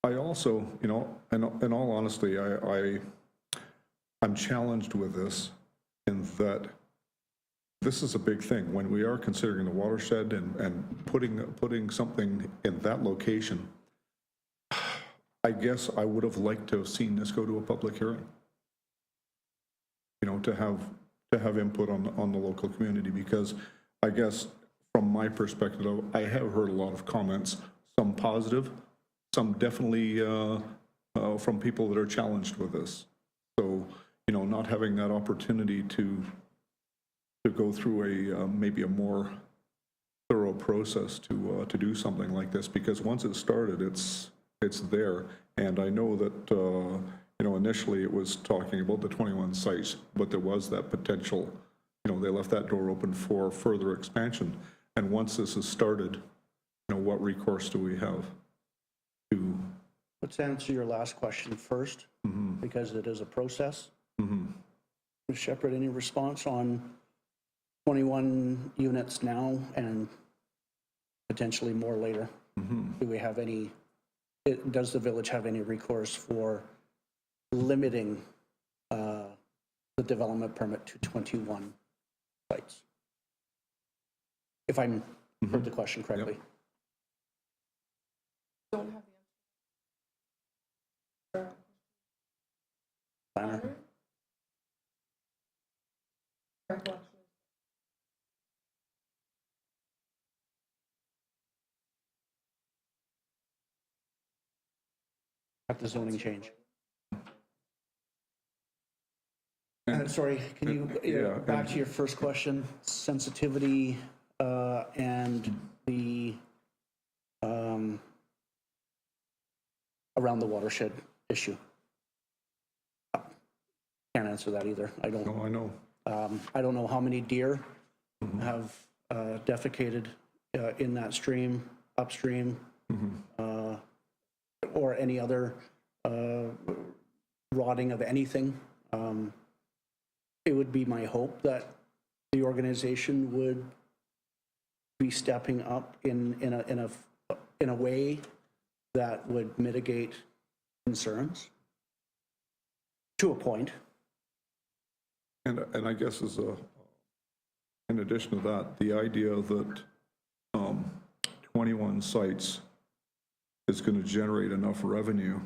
Speaker 6: I also, you know, in all honesty, I'm challenged with this in that this is a big thing. When we are considering the watershed and putting something in that location, I guess I would have liked to have seen this go to a public hearing. You know, to have input on the local community, because I guess from my perspective, I have heard a lot of comments, some positive, some definitely from people that are challenged with this. So, you know, not having that opportunity to go through maybe a more thorough process to do something like this, because once it's started, it's there. And I know that you know, initially it was talking about the 21 sites, but there was that potential, you know, they left that door open for further expansion. And once this is started, you know, what recourse do we have to?
Speaker 1: Let's answer your last question first, because it is a process. Ms. Shepherd, any response on 21 units now and potentially more later? Do we have any, does the village have any recourse for limiting the development permit to 21 sites? If I'm heard the question correctly.
Speaker 4: Don't have the answer.
Speaker 1: Planner? At the zoning change. Sorry, can you, back to your first question, sensitivity and the, around the watershed issue? Can't answer that either. I don't.
Speaker 6: No, I know.
Speaker 1: I don't know how many deer have defecated in that stream, upstream, or any other rotting of anything. It would be my hope that the organization would be stepping up in a way that would mitigate concerns to a point.
Speaker 6: And I guess in addition to that, the idea that 21 sites is going to generate enough revenue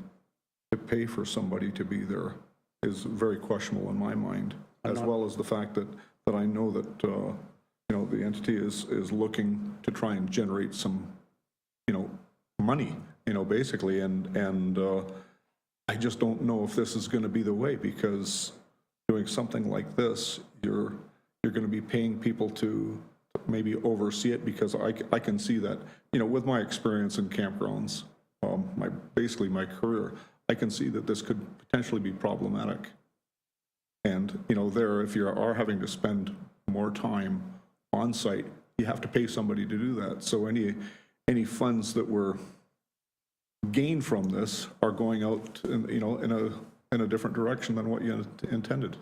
Speaker 6: to pay for somebody to be there is very questionable in my mind, as well as the fact that I know that you know, the entity is looking to try and generate some, you know, money, you know, basically, and I just don't know if this is going to be the way, because doing something like this, you're going to be paying people to maybe oversee it, because I can see that, you know, with my experience in campgrounds, basically my career, I can see that this could potentially be problematic. And, you know, if you are having to spend more time on site, you have to pay somebody to do that. So any funds that were gained from this are going out, you know, in a different direction than what you intended.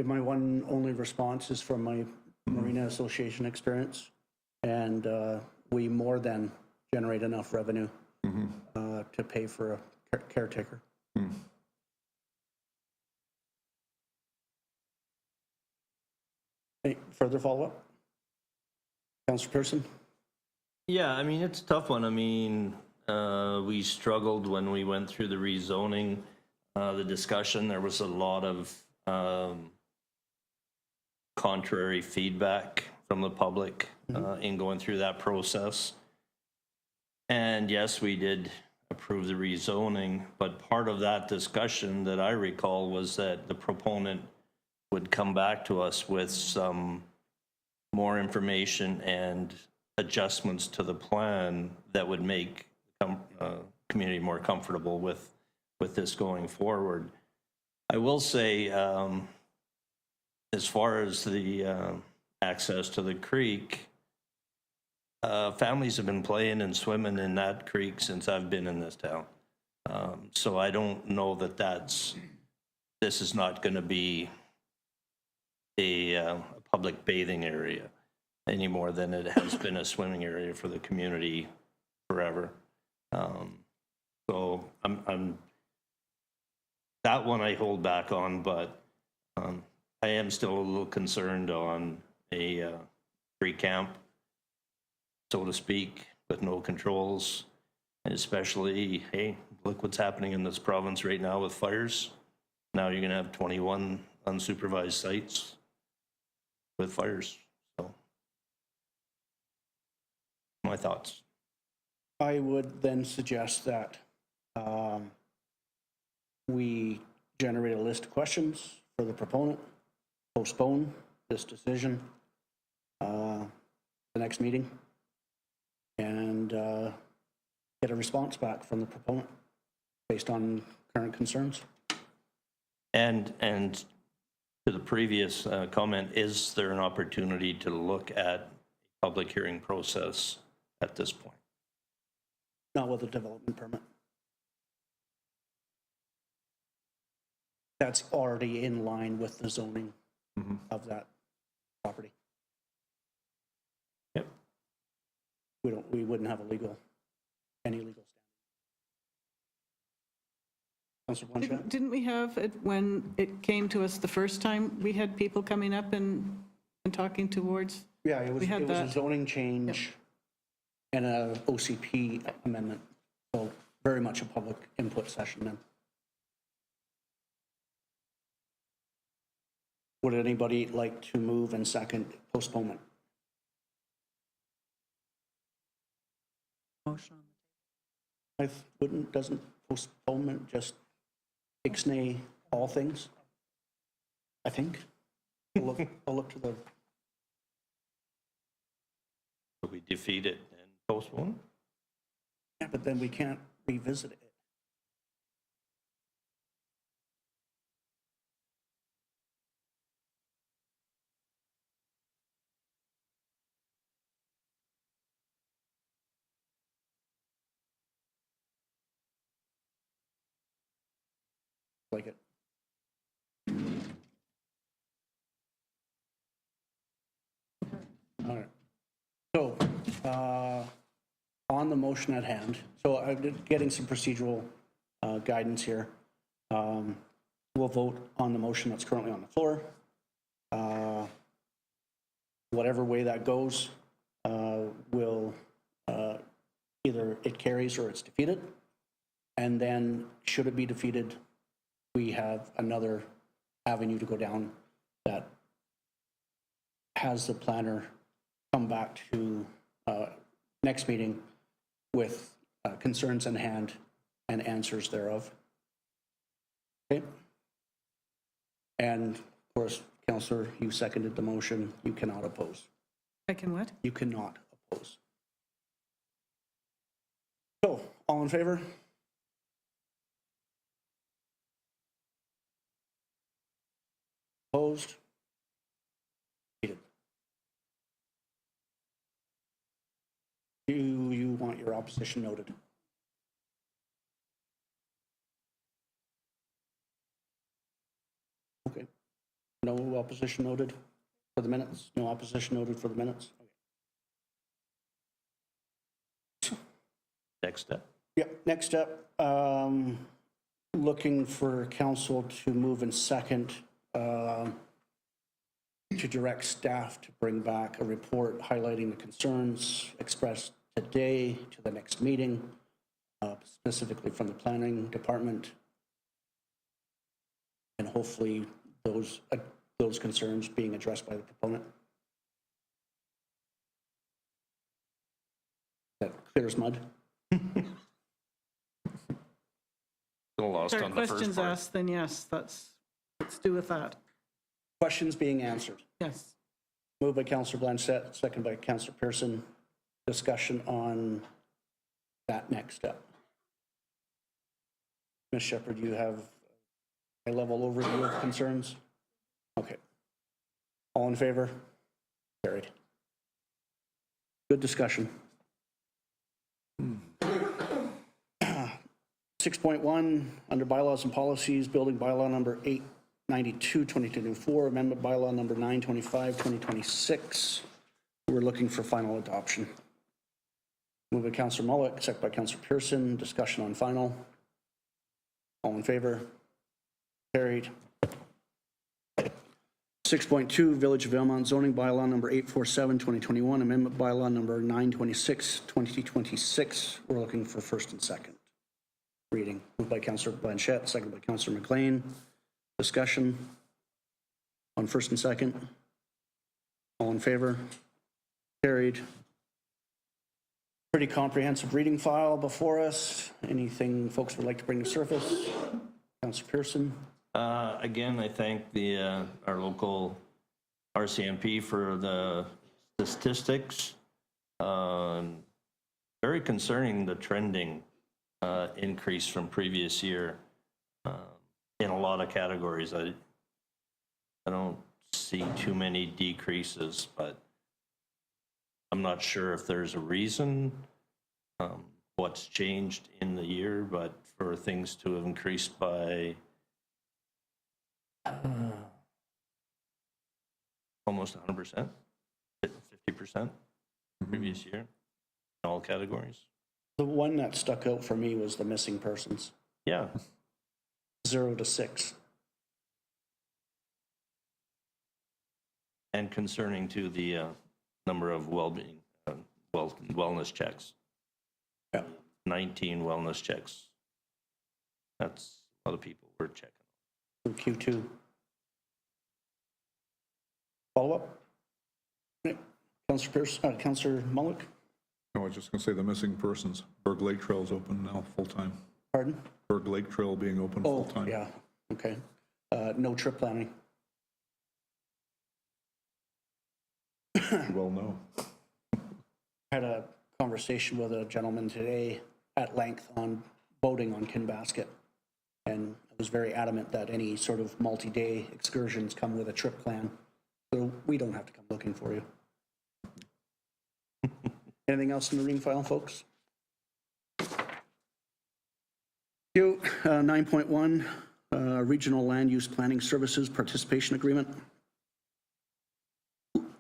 Speaker 1: My one only response is from my Marina Association experience, and we more than generate enough revenue to pay for a caretaker. Any further follow-up? Councillor Pearson?
Speaker 2: Yeah, I mean, it's a tough one. I mean, we struggled when we went through the rezoning, the discussion. There was a lot of contrary feedback from the public in going through that process. And yes, we did approve the rezoning, but part of that discussion that I recall was that the proponent would come back to us with some more information and adjustments to the plan that would make community more comfortable with this going forward. I will say, as far as the access to the creek, families have been playing and swimming in that creek since I've been in this town. So I don't know that this is not going to be a public bathing area any more than it has been a swimming area for the community forever. So I'm that one I hold back on, but I am still a little concerned on a free camp, so to speak, with no controls, and especially, hey, look what's happening in this province right now with fires. Now you're gonna have 21 unsupervised sites with fires. So my thoughts.
Speaker 1: I would then suggest that we generate a list of questions for the proponent, postpone this decision the next meeting, and get a response back from the proponent based on current concerns.
Speaker 2: And to the previous comment, is there an opportunity to look at public hearing process at this point?
Speaker 1: Not with a development permit. That's already in line with the zoning of that property.
Speaker 2: Yep.
Speaker 1: We wouldn't have any legal standing. Councillor Blanchard?
Speaker 5: Didn't we have it when it came to us the first time? We had people coming up and talking towards,
Speaker 1: Yeah, it was
Speaker 5: We had
Speaker 1: a
Speaker 5: that.
Speaker 1: zoning change and a OCP amendment, so very much a public input session then. Would anybody like to move and second postponement?
Speaker 8: Motion.
Speaker 1: Doesn't postponement just ixnay all things? I think. I'll look to the,
Speaker 2: So we defeat it and postpone?
Speaker 1: yeah, but then we can't revisit it. Like it. All right. So, on the motion at hand, so I'm getting some procedural guidance here. We'll vote on the motion that's currently on the floor. Whatever way that goes, will either it carries or it's defeated. And then, should it be defeated, we have another avenue to go down that has the planner come back to next meeting with concerns in hand and answers thereof. Okay? And of course, Councillor, you seconded the motion. You cannot oppose.
Speaker 5: I can what?
Speaker 1: You cannot oppose. So, all in favor? Opposed? Do you want your opposition noted? No opposition noted for the minutes? No opposition noted for the minutes?
Speaker 2: Next step.
Speaker 1: Yep, next up, looking for council to move in second to direct staff to bring back a report highlighting the concerns expressed today to the next meeting, specifically from the planning department. And hopefully those concerns being addressed by the proponent. That clear as mud.
Speaker 2: Still lost
Speaker 5: There are
Speaker 2: on the first
Speaker 5: questions
Speaker 2: part.
Speaker 5: asked, then yes, let's do with that.
Speaker 1: Questions being answered.
Speaker 5: Yes.
Speaker 1: Moved by Councillor Blanchette, second by Councillor Pearson. Discussion on that next step. Ms. Shepherd, you have a high-level overview of concerns? Okay. All in favor? Carried. Good discussion. 6.1, under bylaws and policies, building bylaw number 892, 2024, amendment bylaw number 925, 2026. We're looking for final adoption. Moved by Councillor Mullock, second by Councillor Pearson. Discussion on final. All in favor? Carried. 6.2, Village of Valemount zoning bylaw number 847, 2021, amendment bylaw number 926, 2026. We're looking for first and second reading. Moved by Councillor Blanchette, second by Councillor McLean. Discussion on first and second. All in favor? Carried. Pretty comprehensive reading file before us. Anything folks would like to bring to surface? Councillor Pearson?
Speaker 2: Again, I thank the our local RCMP for the statistics. Very concerning, the trending increase from previous year in a lot of categories. I don't see too many decreases, but I'm not sure if there's a reason, what's changed in the year, but for things to have increased by almost 100%, 50% previous year in all categories.
Speaker 1: The one that stuck out for me was the missing persons,
Speaker 2: Yeah,
Speaker 1: 0 to 6.
Speaker 2: and concerning to the number of well-being, wellness checks.
Speaker 1: Yeah.
Speaker 2: 19 wellness checks. That's a lot of people we're checking.
Speaker 1: From Q2. Follow up? Okay. Councillor Pearson, Councillor Mullock,
Speaker 6: No, I was just going to say the missing persons. Berg Lake Trail's open now, full-time.
Speaker 1: pardon?
Speaker 6: Berg Lake Trail being open
Speaker 1: Oh,
Speaker 6: full-time.
Speaker 1: yeah, okay. No trip planning.
Speaker 6: Well, no.
Speaker 1: Had a conversation with a gentleman today at length on boating on Kinbasket. And I was very adamant that any sort of multi-day excursions come with a trip plan. So we don't have to come looking for you. Anything else in the reading file, folks? 9.1, Regional Land Use Planning Services Participation Agreement.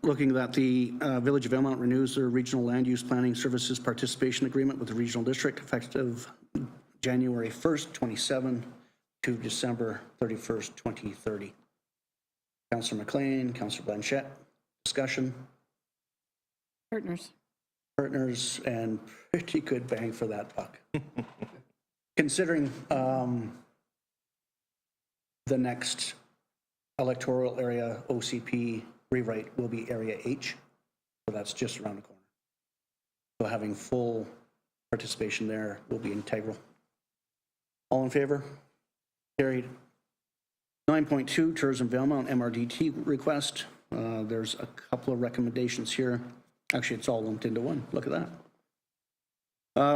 Speaker 1: Looking that the Village of Valemount renews their Regional Land Use Planning Services Participation Agreement with the Regional District effective January 1st, 27 to December 31st, 2030. Councillor McLean, Councillor Blanchette, discussion. Partners, and pretty good bang for that buck. Considering the next electoral area OCP rewrite will be Area H, so that's just around the corner. So having full participation there will be integral. All in favor? Carried. 9.2, Tourism Valemount MRDT request. There's a couple of recommendations here. Actually, it's all lumped into one. Look at that.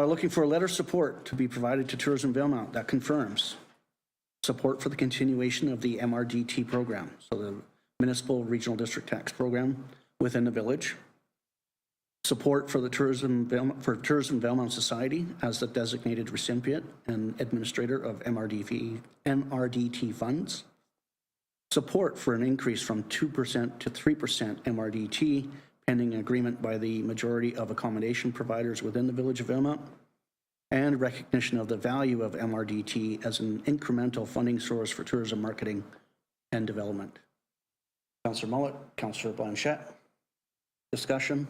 Speaker 1: Looking for a letter of support to be provided to Tourism Valemount that confirms support for the continuation of the MRDT program, so the Municipal Regional District Tax Program within the village. Support for the Tourism Valemount Society as the designated recipient and administrator of MRDT funds. support for an increase from 2% to 3% MRDT, pending agreement by the majority of accommodation providers within the Village of Valemount, and recognition of the value of MRDT as an incremental funding source for tourism marketing and development. Councillor Mullet, Councillor Blanchette, discussion.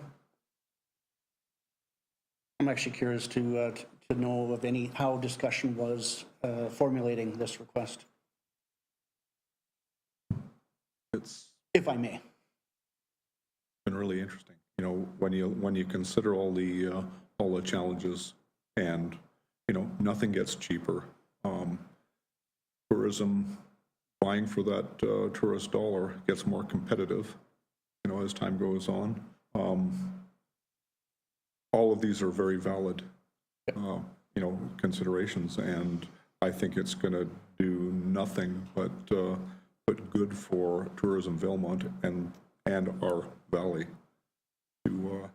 Speaker 1: I'm actually curious to know of how discussion was formulating this request,
Speaker 6: It's
Speaker 1: if I may.
Speaker 6: been really interesting. You know, when you consider all the challenges, and you know, nothing gets cheaper. Tourism, buying for that tourist dollar gets more competitive, you know, as time goes on. All of these are very valid, you know, considerations, and I think it's going to do nothing but good for tourism Valemount and our valley to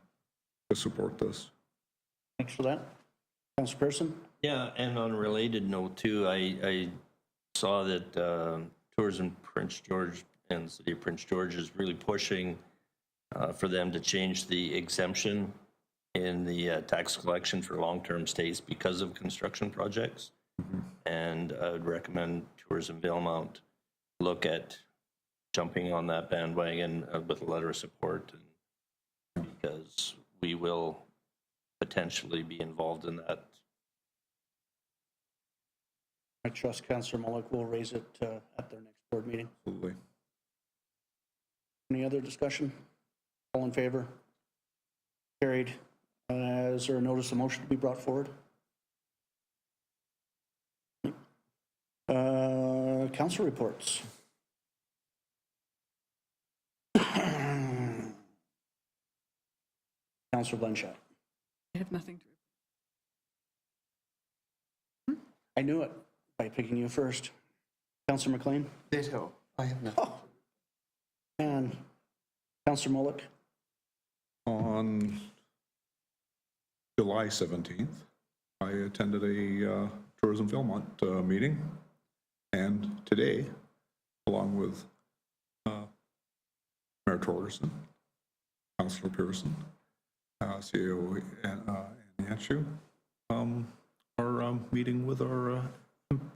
Speaker 6: support this.
Speaker 1: Thanks for that. Councilperson?
Speaker 2: Yeah, and on a related note too, I saw that Tourism Prince George and the City of Prince George is really pushing for them to change the exemption in the tax collection for long-term stays because of construction projects. And I would recommend Tourism Valemount look at jumping on that bandwagon with a letter of support, because we will potentially be involved in that.
Speaker 1: I trust Councillor Mullock will raise it at their next board meeting.
Speaker 6: Absolutely.
Speaker 1: Any other discussion? All in favor? Carried. Is there a notice of motion to be brought forward? Council reports. Councillor Blanchette.
Speaker 5: I have nothing to.
Speaker 1: I knew it by picking you first. Councillor McLean?
Speaker 7: Ditto. I have nothing.
Speaker 1: Oh. And Councillor Mullock?
Speaker 6: On July 17th, I attended a Tourism Valemount meeting, and today, along with Mayor Torgerson, Councillor Pearson, CAO Yanshu, are meeting with our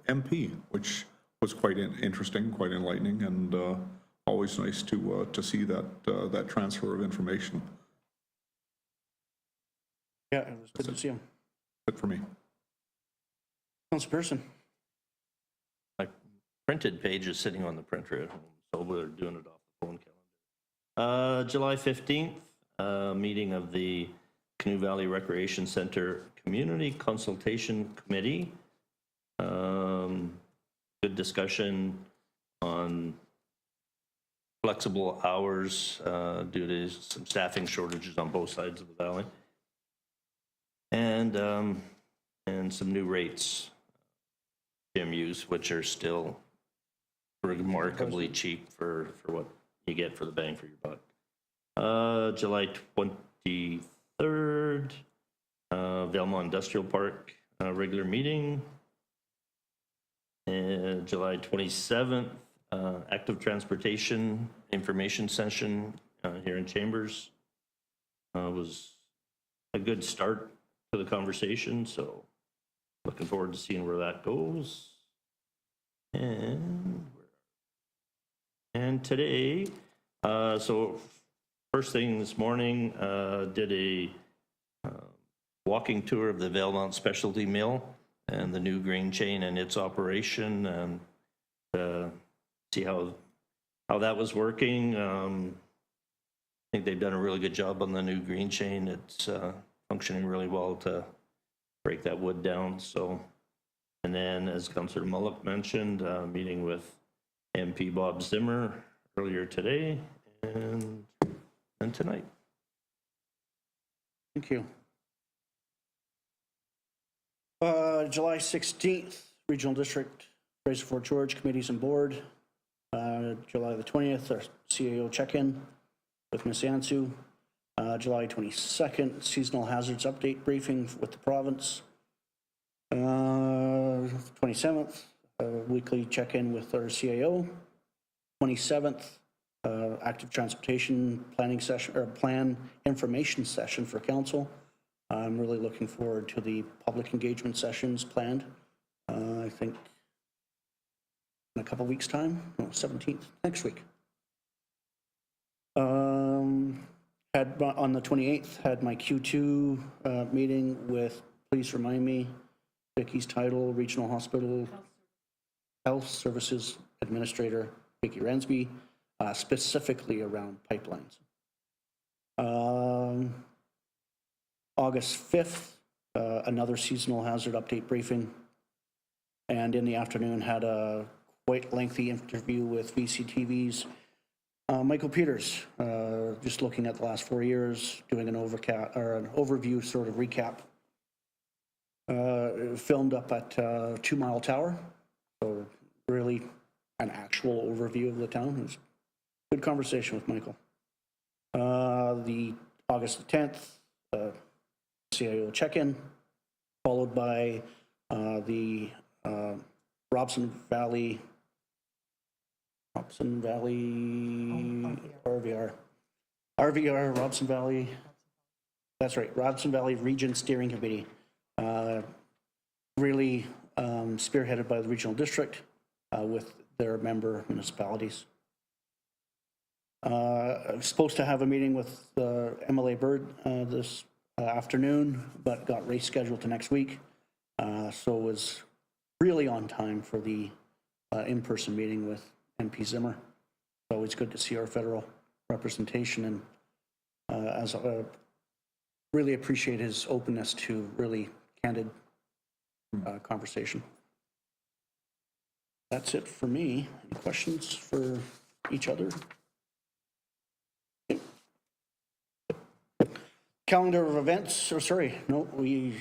Speaker 6: MP, which was quite interesting, quite enlightening, and always nice to see that transfer of information.
Speaker 1: Yeah, it was good to see him.
Speaker 6: Good for me.
Speaker 1: Councilperson?
Speaker 2: My printed page is sitting on the printer at home, so we're doing it off the phone calendar. July 15th, meeting of the Canoe Valley Recreation Center Community Consultation Committee. Good discussion on flexible hours due to some staffing shortages on both sides of the valley. And some new rates, gym use, which are still remarkably cheap for what you get for the bang for your buck. July 23rd, Valemount Industrial Park regular meeting. And July 27th, active transportation information session here in Chambers. Was a good start to the conversation, so looking forward to seeing where that goes. And today, so first thing this morning, did a walking tour of the Valemount Specialty Mill and the new grain chain and its operation, and see how that was working. I think they've done a really good job on the new green chain. It's functioning really well to break that wood down. So, and then as Councillor Mullock mentioned, meeting with MP Bob Zimmer earlier today and tonight.
Speaker 1: Thank you. July 16th, Regional District, Fraser Fort George Committees and Board. July the 20th, our CAO check-in with Ms. Ansu. July 22nd, Seasonal Hazards Update Briefing with the province. 27th, weekly check-in with our CAO. 27th, active transportation planning session, or plan information session for council. I'm really looking forward to the public engagement sessions planned. I think in a couple weeks' time, no, 17th, next week. Had on the 28th, had my Q2 meeting with, please remind me, Vicky's title, Regional Hospital Health Services Administrator, Vicky Rensby, specifically around pipelines. August 5th, another seasonal hazard update briefing. And in the afternoon, had a quite lengthy interview with VCTV's Michael Peters, just looking at the last 4 years, doing an overview sort of recap. Filmed up at 2 Mile Tower, so really an actual overview of the town. It was a good conversation with Michael. The August 10th, CIO check-in, followed by the Robson Valley RVR, Robson Valley, that's right, Robson Valley Region Steering Committee, really spearheaded by the regional district with their member municipalities. I was supposed to have a meeting with MLA Bird this afternoon, but got race scheduled to next week, so was really on time for the in-person meeting with MP Zimmer. It's always good to see our federal representation, and really appreciate his openness to really candid conversation. That's it for me. Any questions for each other? Calendar of events, or sorry, no, we,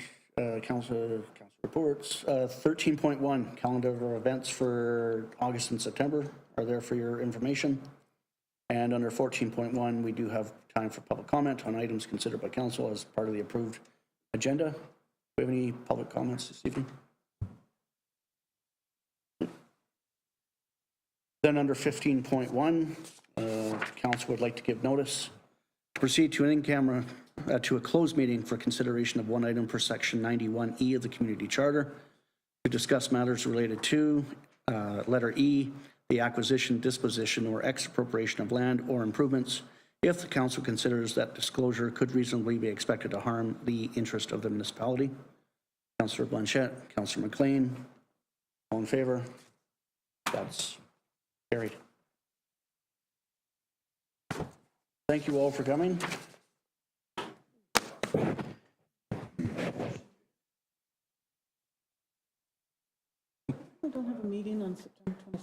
Speaker 1: council reports, 13.1, calendar of events for August and September are there for your information. And under 14.1, we do have time for public comment on items considered by council as part of the approved agenda. Do we have any public comments this evening? Then under 15.1, council would like to give notice to proceed to an in-camera, to a closed meeting for consideration of one item per section 91E of the community charter to discuss matters related to letter E, the acquisition, disposition, or expropriation of land or improvements if the council considers that disclosure could reasonably be expected to harm the interest of the municipality. Councillor Blanchette, Councillor McLean, all in favor? That's carried. Thank you all for coming. We don't have a meeting on September 22nd.